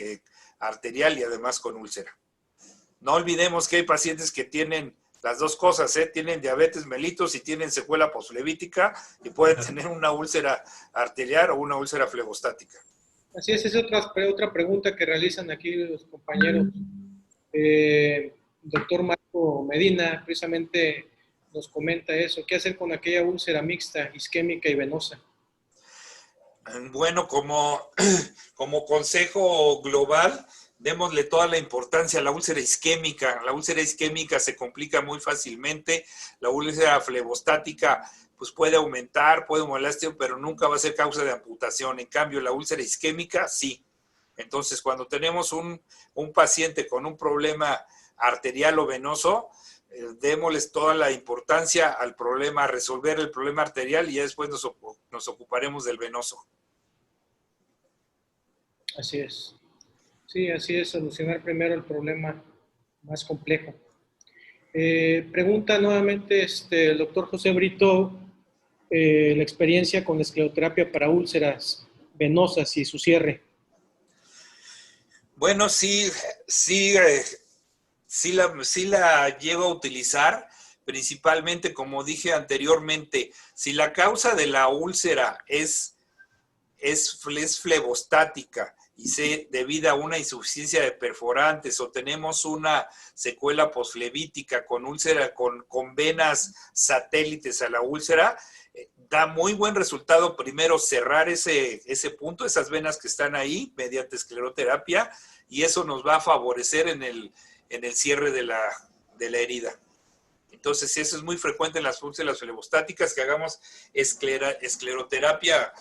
arterial y además con úlcera. No olvidemos que hay pacientes que tienen las dos cosas, tienen diabetes mellitus y tienen secuela posflevítica y pueden tener una úlcera arterial o una úlcera flebostática. Así es, otra pregunta que realizan aquí los compañeros. Doctor Marco Medina precisamente nos comenta eso. ¿Qué hacer con aquella úlcera mixta, isquémica y venosa? Bueno, como consejo global, démosle toda la importancia a la úlcera isquémica. La úlcera isquémica se complica muy fácilmente. La úlcera flebostática pues puede aumentar, puede molestar, pero nunca va a ser causa de amputación. En cambio, la úlcera isquémica, sí. Entonces, cuando tenemos un paciente con un problema arterial o venoso, démosles toda la importancia al problema, a resolver el problema arterial y ya después nos ocuparemos del venoso. Así es. Sí, así es, solucionar primero el problema más complejo. Pregunta nuevamente el doctor José Brito, la experiencia con la escleroterapia para úlceras venosas y su cierre. Bueno, sí la llego a utilizar, principalmente, como dije anteriormente, si la causa de la úlcera es flebostática y se debida a una insuficiencia de perforantes o tenemos una secuela posflevítica con úlcera, con venas satélites a la úlcera, da muy buen resultado primero cerrar ese punto, esas venas que están ahí mediante escleroterapia, y eso nos va a favorecer en el cierre de la herida. Entonces, eso es muy frecuente en las úlceras flebostáticas, que hagamos escleroterapia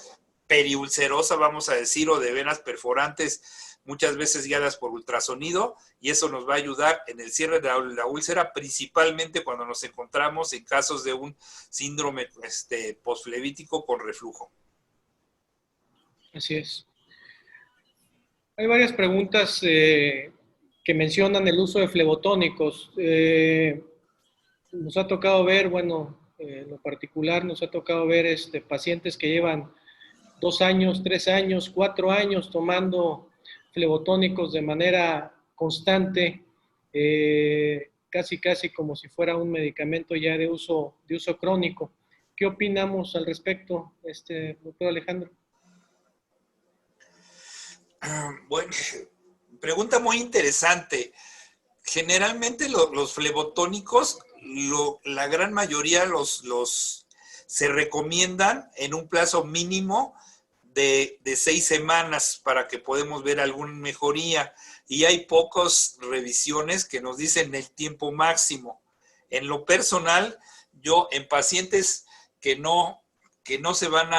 periulcerosa, vamos a decir, o de venas perforantes, muchas veces guiadas por ultrasonido, y eso nos va a ayudar en el cierre de la úlcera, principalmente cuando nos encontramos en casos de un síndrome posflevítico con reflujo. Así es. Hay varias preguntas que mencionan el uso de flebotónicos. Nos ha tocado ver, en lo particular nos ha tocado ver pacientes que llevan 2 años, 3 años, 4 años tomando flebotónicos de manera constante, casi como si fuera un medicamento ya de uso crónico. ¿Qué opinamos al respecto, doctor Alejandro? Bueno, pregunta muy interesante. Generalmente los flebotónicos, la gran mayoría se recomiendan en un plazo mínimo de 6 semanas para que podamos ver alguna mejoría, y hay pocas revisiones que nos dicen el tiempo máximo. En lo personal, yo en pacientes que no se van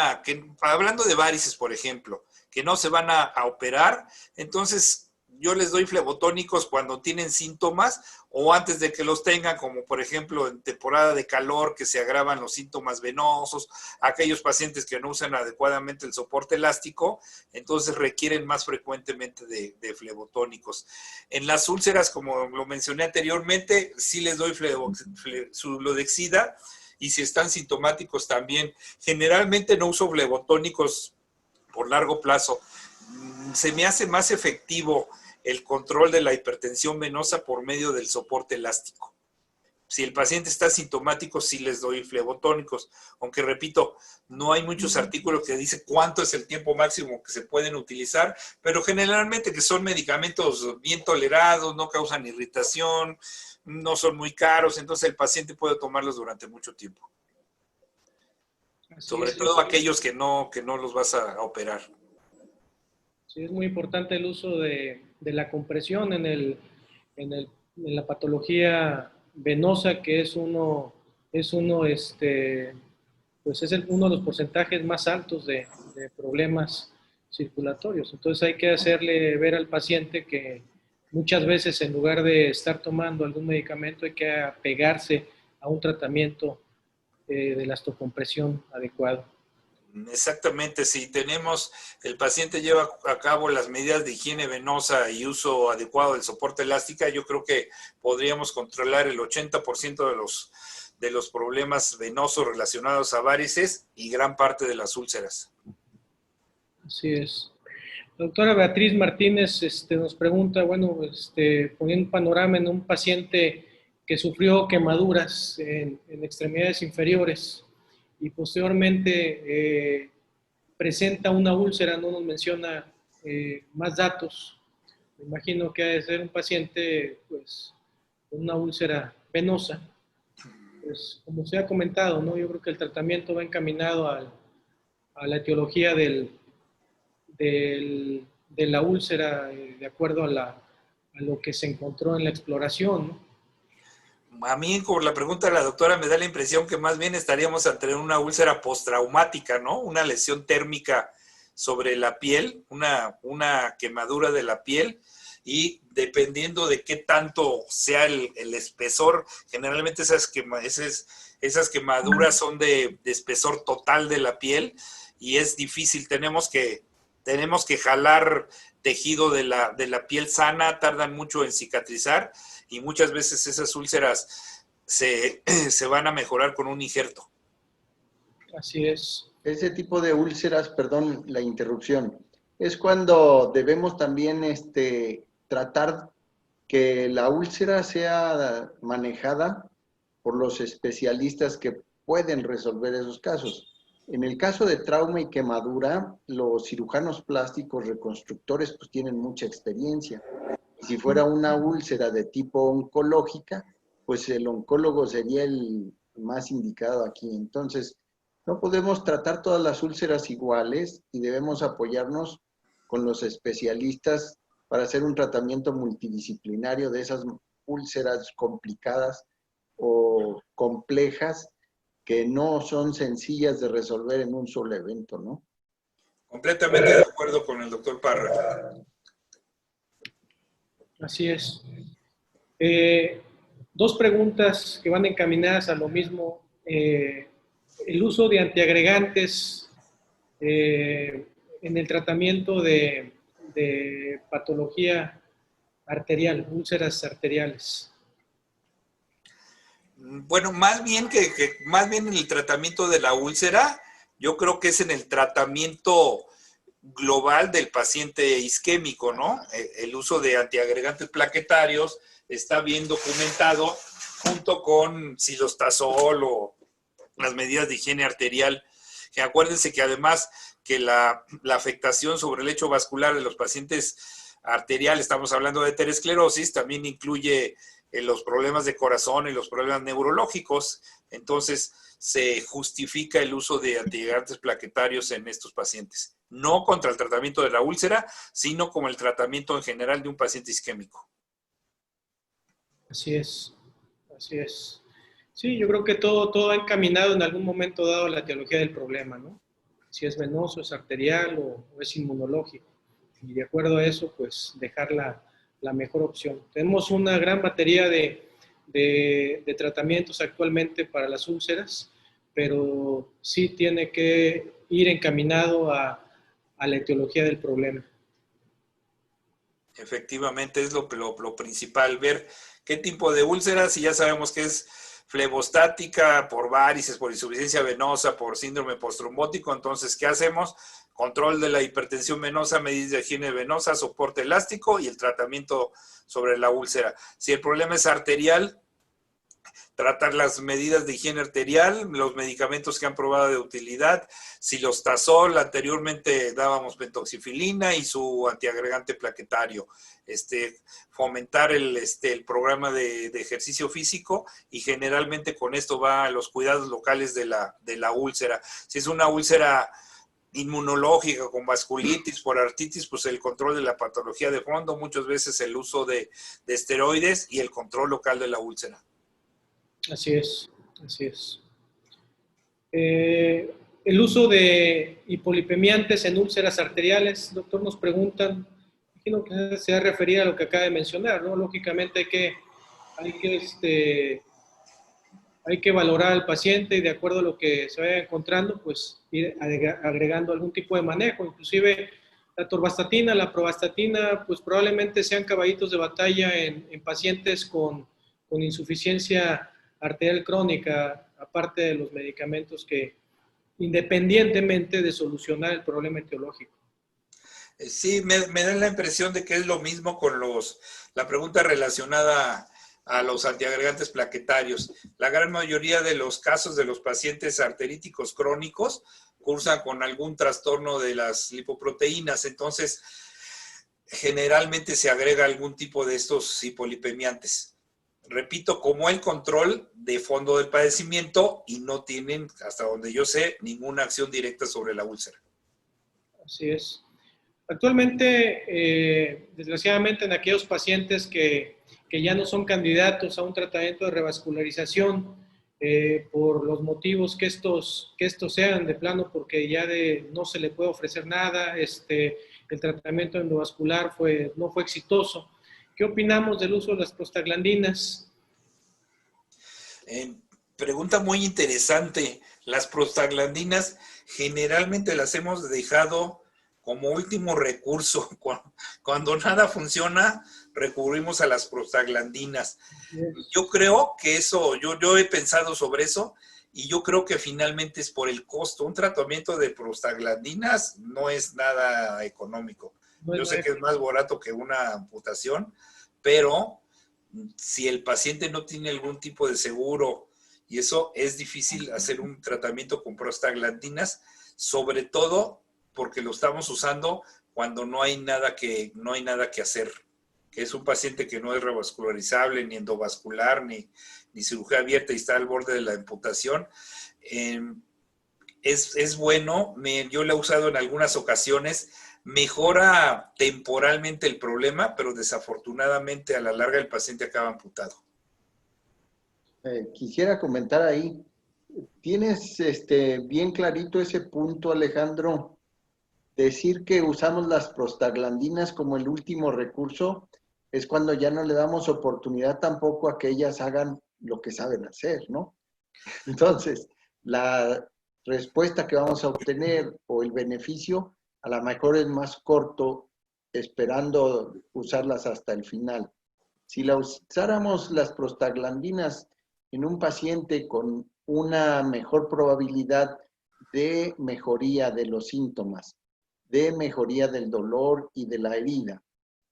hablando de varices, por ejemplo, que no se van a operar, entonces yo les doy flebotónicos cuando tienen síntomas o antes de que los tengan, como por ejemplo en temporada de calor, que se agravan los síntomas venosos, aquellos pacientes que no usan adecuadamente el soporte elástico, entonces requieren más frecuentemente de flebotónicos. En las úlceras, como lo mencioné anteriormente, sí les doy Sudloxida, y si están sintomáticos también. Generalmente no uso flebotónicos por largo plazo. Se me hace más efectivo el control de la hipertensión venosa por medio del soporte elástico. Si el paciente está sintomático, sí les doy flebotónicos, aunque repito, no hay muchos artículos que dicen cuánto es el tiempo máximo que se pueden utilizar, pero generalmente que son medicamentos bien tolerados, no causan irritación, no son muy caros, entonces el paciente puede tomarlos durante mucho tiempo. Sobre todo aquellos que no los vas a operar. Sí, es muy importante el uso de la compresión en la patología venosa, que es uno de los porcentajes más altos de problemas circulatorios. Entonces hay que hacerle ver al paciente que muchas veces, en lugar de estar tomando algún medicamento, hay que apegarse a un tratamiento de elastocompresión adecuado. Exactamente, si el paciente lleva a cabo las medidas de higiene venosa y uso adecuado del soporte elástica, yo creo que podríamos controlar el 80% de los problemas venosos relacionados a varices y gran parte de las úlceras. Así es. La doctora Beatriz Martínez nos pregunta, bueno, poniendo un panorama en un paciente que sufrió quemaduras en extremidades inferiores y posteriormente presenta una úlcera, no nos menciona más datos. Me imagino que ha de ser un paciente pues, con una úlcera venosa. Pues, como se ha comentado, ¿no? Yo creo que el tratamiento va encaminado a la etiología de la úlcera, de acuerdo a lo que se encontró en la exploración, ¿no? A mí, por la pregunta de la doctora, me da la impresión que más bien estaríamos ante una úlcera postraumática, ¿no? Una lesión térmica sobre la piel, una quemadura de la piel, y dependiendo de qué tanto sea el espesor, generalmente esas quemaduras son de espesor total de la piel, y es difícil, tenemos que jalar tejido de la piel sana, tardan mucho en cicatrizar, y muchas veces esas úlceras se van a mejorar con un injerto. Así es. Ese tipo de úlceras, perdón la interrupción, es cuando debemos también tratar que la úlcera sea manejada por los especialistas que pueden resolver esos casos. En el caso de trauma y quemadura, los cirujanos plásticos reconstructores pues tienen mucha experiencia. Si fuera una úlcera de tipo oncológica, pues el oncólogo sería el más indicado aquí. Entonces, no podemos tratar todas las úlceras iguales y debemos apoyarnos con los especialistas para hacer un tratamiento multidisciplinario de esas úlceras complicadas o complejas que no son sencillas de resolver en un solo evento, ¿no? Completamente de acuerdo con el doctor Parra. Así es. Dos preguntas que van encaminadas a lo mismo. El uso de antiagregantes en el tratamiento de patología arterial, úlceras arteriales. Bueno, más bien en el tratamiento de la úlcera, yo creo que es en el tratamiento global del paciente isquémico, ¿no? El uso de antiagregantes plaquetarios está bien documentado junto con silostazol o las medidas de higiene arterial. Que acuérdense que además que la afectación sobre el lecho vascular de los pacientes arteriales, estamos hablando de aterosclerosis, también incluye los problemas de corazón y los problemas neurológicos. Entonces, se justifica el uso de antiagregantes plaquetarios en estos pacientes. No contra el tratamiento de la úlcera, sino como el tratamiento en general de un paciente isquémico. Así es, así es. Sí, yo creo que todo ha encaminado en algún momento dado a la etiología del problema, ¿no? Si es venoso, es arterial o es inmunológico. Y de acuerdo a eso, pues dejar la mejor opción. Tenemos una gran batería de tratamientos actualmente para las úlceras, pero sí tiene que ir encaminado a la etiología del problema. Efectivamente, es lo principal, ver qué tipo de úlceras, y ya sabemos que es flebostática, por varices, por insuficiencia venosa, por síndrome postrombótico. Entonces, ¿qué hacemos? Control de la hipertensión venosa, medidas de higiene venosa, soporte elástico y el tratamiento sobre la úlcera. Si el problema es arterial, tratar las medidas de higiene arterial, los medicamentos que han probado de utilidad, silostazol, anteriormente dábamos pentoxifilina y su antiagregante plaquetario, fomentar el programa de ejercicio físico, y generalmente con esto va a los cuidados locales de la úlcera. Si es una úlcera inmunológica con vasculitis por artritis, pues el control de la patología de fondo, muchas veces el uso de esteroides y el control local de la úlcera. Así es, así es. El uso de hipolipemiantes en úlceras arteriales, doctor, nos preguntan, imagino que se va a referir a lo que acaba de mencionar, ¿no? Lógicamente hay que hay que valorar al paciente y de acuerdo a lo que se vaya encontrando, pues ir agregando algún tipo de manejo. Inclusive la atorvastatina, la pravastatina, pues probablemente sean caballitos de batalla en pacientes con insuficiencia arterial crónica, aparte de los medicamentos que, independientemente de solucionar el problema etiológico. Sí, me da la impresión de que es lo mismo con la pregunta relacionada a los antiagregantes plaquetarios. La gran mayoría de los casos de los pacientes arteríticos crónicos cursan con algún trastorno de las lipoproteínas, entonces generalmente se agrega algún tipo de estos hipolipemiantes. Repito, como el control de fondo del padecimiento y no tienen, hasta donde yo sé, ninguna acción directa sobre la úlcera. Así es. Actualmente, desgraciadamente, en aquellos pacientes que ya no son candidatos a un tratamiento de revascularización, por los motivos que estos sean de plano, porque ya no se le puede ofrecer nada, el tratamiento endovascular no fue exitoso. ¿Qué opinamos del uso de las prostaglandinas? Pregunta muy interesante. Las prostaglandinas generalmente las hemos dejado como último recurso. Cuando nada funciona, recurrimos a las prostaglandinas. Yo creo que eso, yo he pensado sobre eso y yo creo que finalmente es por el costo. Un tratamiento de prostaglandinas no es nada económico. Yo sé que es más barato que una amputación, pero si el paciente no tiene algún tipo de seguro y eso es difícil hacer un tratamiento con prostaglandinas, sobre todo porque lo estamos usando cuando no hay nada que hacer, que es un paciente que no es revascularizable, ni endovascular, ni cirugía abierta y está al borde de la amputación. Es bueno, yo lo he usado en algunas ocasiones, mejora temporalmente el problema, pero desafortunadamente a la larga el paciente acaba amputado. Quisiera comentar ahí, ¿tienes bien clarito ese punto, Alejandro? Decir que usamos las prostaglandinas como el último recurso es cuando ya no le damos oportunidad tampoco a que ellas hagan lo que saben hacer, ¿no? Entonces, la respuesta que vamos a obtener o el beneficio a lo mejor es más corto esperando usarlas hasta el final. Si la usáramos las prostaglandinas en un paciente con una mejor probabilidad de mejoría de los síntomas, de mejoría del dolor y de la herida,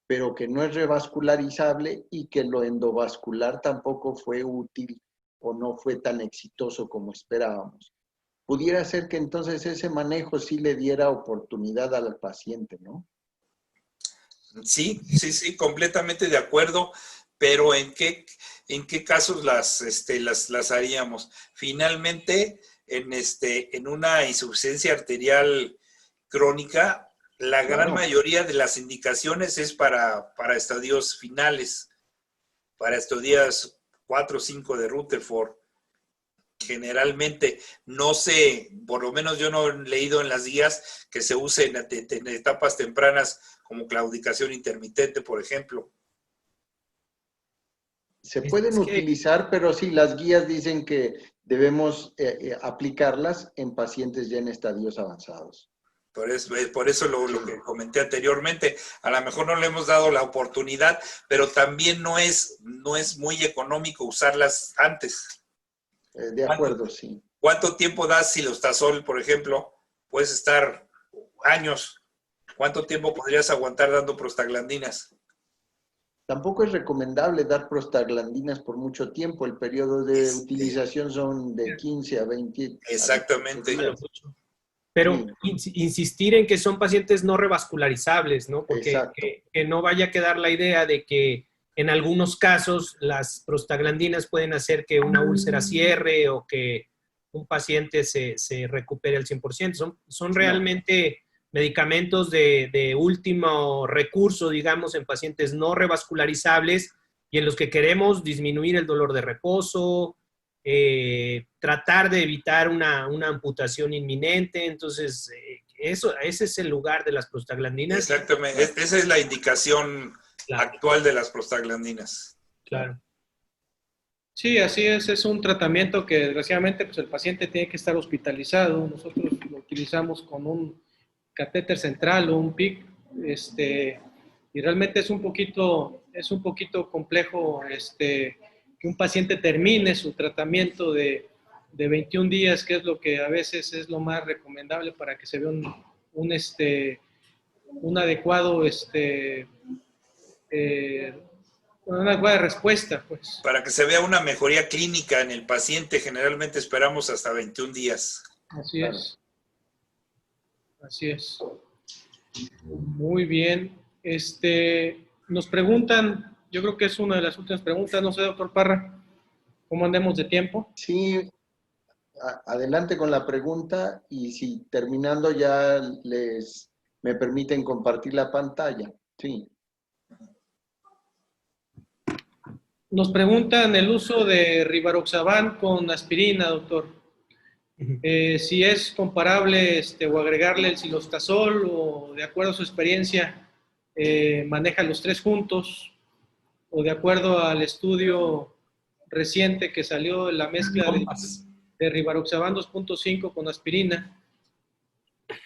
pero que no es revascularizable y que lo endovascular tampoco fue útil o no fue tan exitoso como esperábamos. Pudiera ser que entonces ese manejo sí le diera oportunidad al paciente, ¿no? Sí, completamente de acuerdo, pero ¿en qué casos las haríamos? Finalmente, en una insuficiencia arterial crónica, la gran mayoría de las indicaciones es para estadios finales, para estadios 4 o 5 de Rutherford. Generalmente, no sé, por lo menos yo no he leído en las guías que se use en etapas tempranas como claudicación intermitente, por ejemplo. Se pueden utilizar, pero sí, las guías dicen que debemos aplicarlas en pacientes ya en estadios avanzados. Por eso lo que comenté anteriormente, a lo mejor no le hemos dado la oportunidad, pero también no es muy económico usarlas antes. De acuerdo, sí. ¿Cuánto tiempo das silostazol, por ejemplo? Puedes estar años. ¿Cuánto tiempo podrías aguantar dando prostaglandinas? Tampoco es recomendable dar prostaglandinas por mucho tiempo. El periodo de utilización son de 15 a 20. Exactamente. Pero insistir en que son pacientes no revascularizables, ¿no? Porque que no vaya a quedar la idea de que en algunos casos las prostaglandinas pueden hacer que una úlcera cierre o que un paciente se recupere al 100%. Son realmente medicamentos de último recurso, digamos, en pacientes no revascularizables y en los que queremos disminuir el dolor de reposo, tratar de evitar una amputación inminente. Entonces, ese es el lugar de las prostaglandinas. Exactamente, esa es la indicación actual de las prostaglandinas. Claro. Sí, así es un tratamiento que desgraciadamente pues el paciente tiene que estar hospitalizado. Nosotros lo utilizamos con un catéter central o un PIC, y realmente es un poquito complejo que un paciente termine su tratamiento de 21 días, que es lo que a veces es lo más recomendable para que se vea un adecuado una adecuada respuesta, pues. Para que se vea una mejoría clínica en el paciente, generalmente esperamos hasta 21 días. Así es. Así es. Muy bien. Nos preguntan, yo creo que es una de las últimas preguntas, no sé, doctor Parra, ¿cómo andemos de tiempo? Sí, adelante con la pregunta y si terminando ya me permiten compartir la pantalla. Sí. Nos preguntan el uso de Rivaroxaban con aspirina, doctor. Si es comparable o agregarle el cilostazol o de acuerdo a su experiencia maneja los tres juntos o de acuerdo al estudio reciente que salió la mezcla de Rivaroxaban 2.5 con aspirina.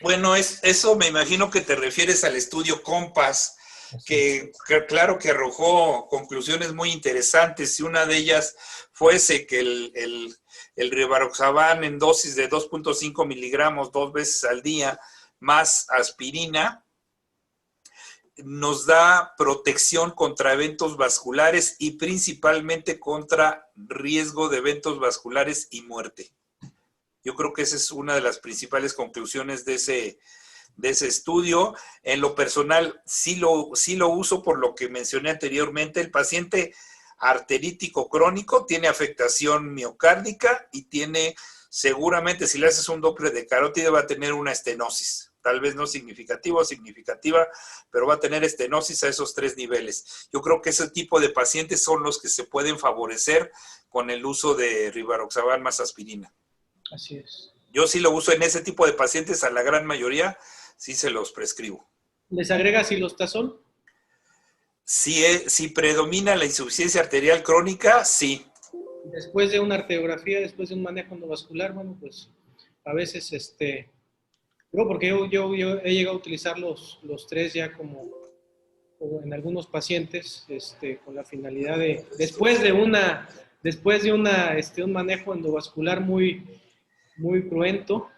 Bueno, eso me imagino que te refieres al estudio COMPAS, que claro que arrojó conclusiones muy interesantes y una de ellas fuese que el Rivaroxaban en dosis de 2.5 miligramos 2 veces al día más aspirina nos da protección contra eventos vasculares y principalmente contra riesgo de eventos vasculares y muerte. Yo creo que esa es una de las principales conclusiones de ese estudio. En lo personal, sí lo uso por lo que mencioné anteriormente. El paciente arterítico crónico tiene afectación miocárdica y tiene, seguramente, si le haces un Doppler de carótida, va a tener una estenosis. Tal vez no significativa o significativa, pero va a tener estenosis a esos 3 niveles. Yo creo que ese tipo de pacientes son los que se pueden favorecer con el uso de Rivaroxaban más aspirina. Así es. Yo sí lo uso en ese tipo de pacientes, a la gran mayoría sí se los prescribo. ¿Les agrega cilostazol? Si predomina la insuficiencia arterial crónica, sí. Después de una arteriografía, después de un manejo endovascular, bueno, pues a veces, porque yo he llegado a utilizar los 3 ya como en algunos pacientes, con la finalidad de, después de un manejo endovascular muy cruento,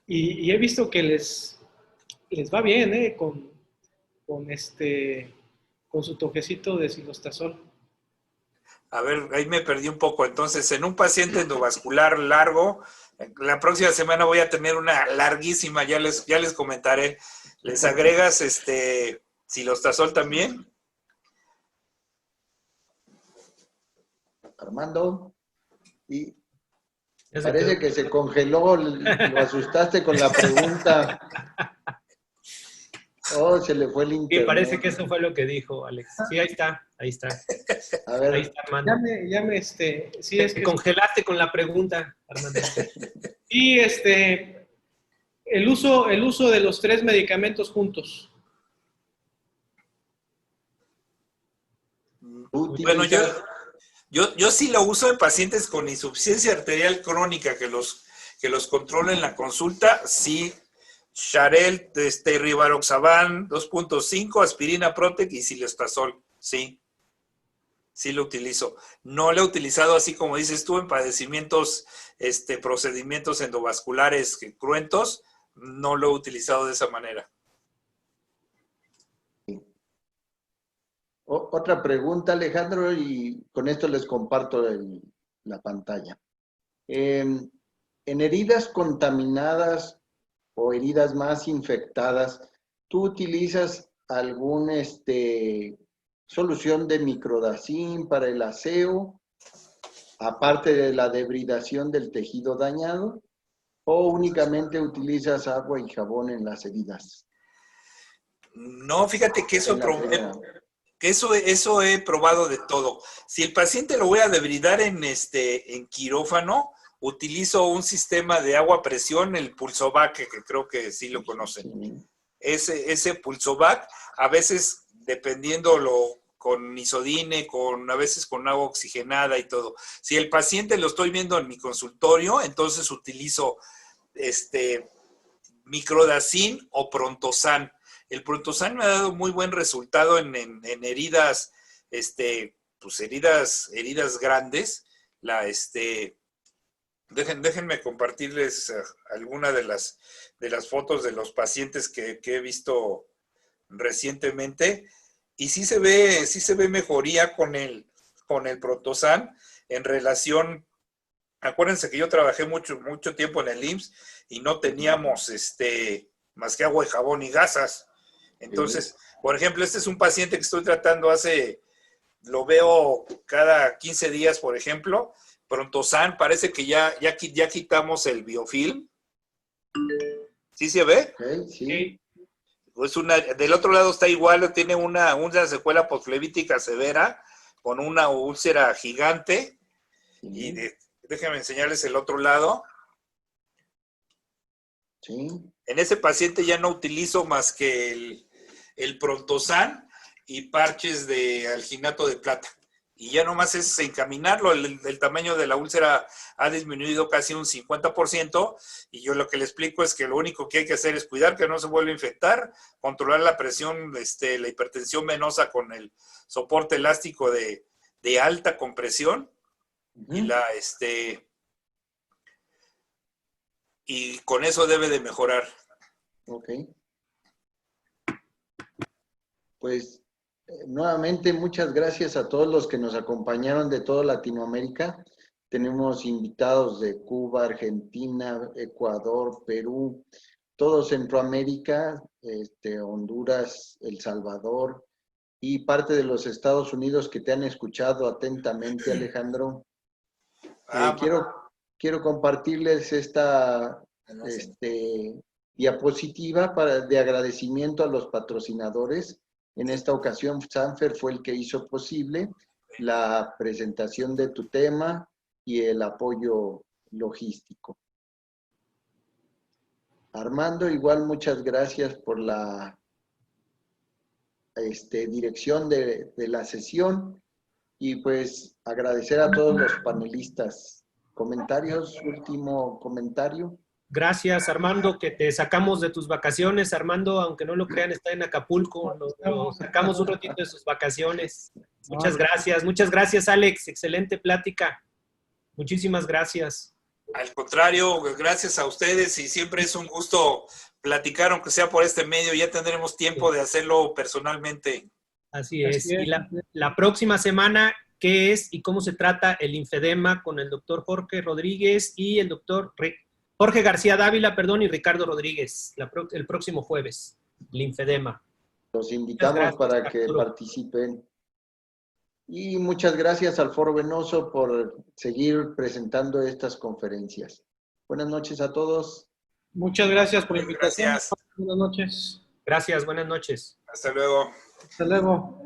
y he visto que les va bien, con su toquecito de cilostazol. A ver, ahí me perdí un poco. Entonces, en un paciente endovascular largo, la próxima semana voy a tener una larguísima, ya les comentaré. ¿Les agregas cilostazol también? Armando, y parece que se congeló, lo asustaste con la pregunta. Oh, se le fue el internet. Sí, parece que eso fue lo que dijo Alex. Sí, ahí está. A ver. Ahí está, Armando. Sí, es Te que congelaste con la pregunta, Armando. Sí, el uso de los 3 medicamentos juntos. Bueno, yo sí lo uso en pacientes con insuficiencia arterial crónica que los controlo en la consulta. Sí, Xarel, Rivaroxaban 2.5, aspirina Protec y cilostazol. Sí lo utilizo. No lo he utilizado así como dices tú en padecimientos, procedimientos endovasculares cruentos. No lo he utilizado de esa manera. Otra pregunta, Alejandro, y con esto les comparto la pantalla. En heridas contaminadas o heridas más infectadas, ¿tú utilizas algún solución de microdacin para el aseo, aparte de la debridación del tejido dañado, o únicamente utilizas agua y jabón en las heridas? No, fíjate que eso he probado de todo. Si el paciente lo voy a debridar en quirófano, utilizo un sistema de agua a presión, el Pulsovac, que creo que sí lo conocen. Sí. Ese Pulsovac, a veces, dependiendo con isodine, a veces con agua oxigenada y todo. Si el paciente lo estoy viendo en mi consultorio, entonces utilizo microdacin o Prontosan. El Prontosan me ha dado muy buen resultado en heridas, pues heridas grandes. Déjenme compartirles alguna de las fotos de los pacientes que he visto recientemente. Y sí se ve mejoría con el Prontosan en relación. Acuérdense que yo trabajé mucho tiempo en el IMSS y no teníamos más que agua y jabón y gasas. Entonces, por ejemplo, este es un paciente que estoy tratando lo veo cada 15 días, por ejemplo. Prontosan, parece que ya quitamos el biofilm. ¿Sí se ve? Okay, sí. Pues del otro lado está igual, tiene una secuela posflevítica severa con una úlcera gigante. Y déjenme enseñarles el otro lado. Sí. En ese paciente ya no utilizo más que el Prontosan y parches de alginato de plata. Y ya nomás es encaminarlo. El tamaño de la úlcera ha disminuido casi un 50%. Y yo lo que le explico es que lo único que hay que hacer es cuidar que no se vuelva a infectar, controlar la presión, la hipertensión venosa con el soporte elástico de alta compresión. Y con eso debe de mejorar. Ok. Pues nuevamente muchas gracias a todos los que nos acompañaron de toda Latinoamérica. Tenemos invitados de Cuba, Argentina, Ecuador, Perú, todo Centroamérica, Honduras, El Salvador y parte de los Estados Unidos que te han escuchado atentamente, Alejandro. Quiero compartirles esta diapositiva de agradecimiento a los patrocinadores. En esta ocasión, Sanfer fue el que hizo posible la presentación de tu tema y el apoyo logístico. Armando, igual muchas gracias por la dirección de la sesión y pues agradecer a todos los panelistas. ¿Comentarios? Último comentario. Gracias, Armando, que te sacamos de tus vacaciones. Armando, aunque no lo crean, está en Acapulco. Lo sacamos un ratito de sus vacaciones. Muchas gracias. Muchas gracias, Alex. Excelente plática. Muchísimas gracias. Al contrario, gracias a ustedes y siempre es un gusto platicar, aunque sea por este medio. Ya tendremos tiempo de hacerlo personalmente. Así es. Y la próxima semana, ¿qué es y cómo se trata el linfedema con el doctor Jorge Rodríguez y el doctor Jorge García Dávila, y Ricardo Rodríguez, el próximo jueves, linfedema. Los invitamos para que participen. Y muchas gracias al Foro Venoso por seguir presentando estas conferencias. Buenas noches a todos. Muchas gracias por la invitación. Gracias. Buenas noches. Gracias, buenas noches. Hasta luego. Hasta luego.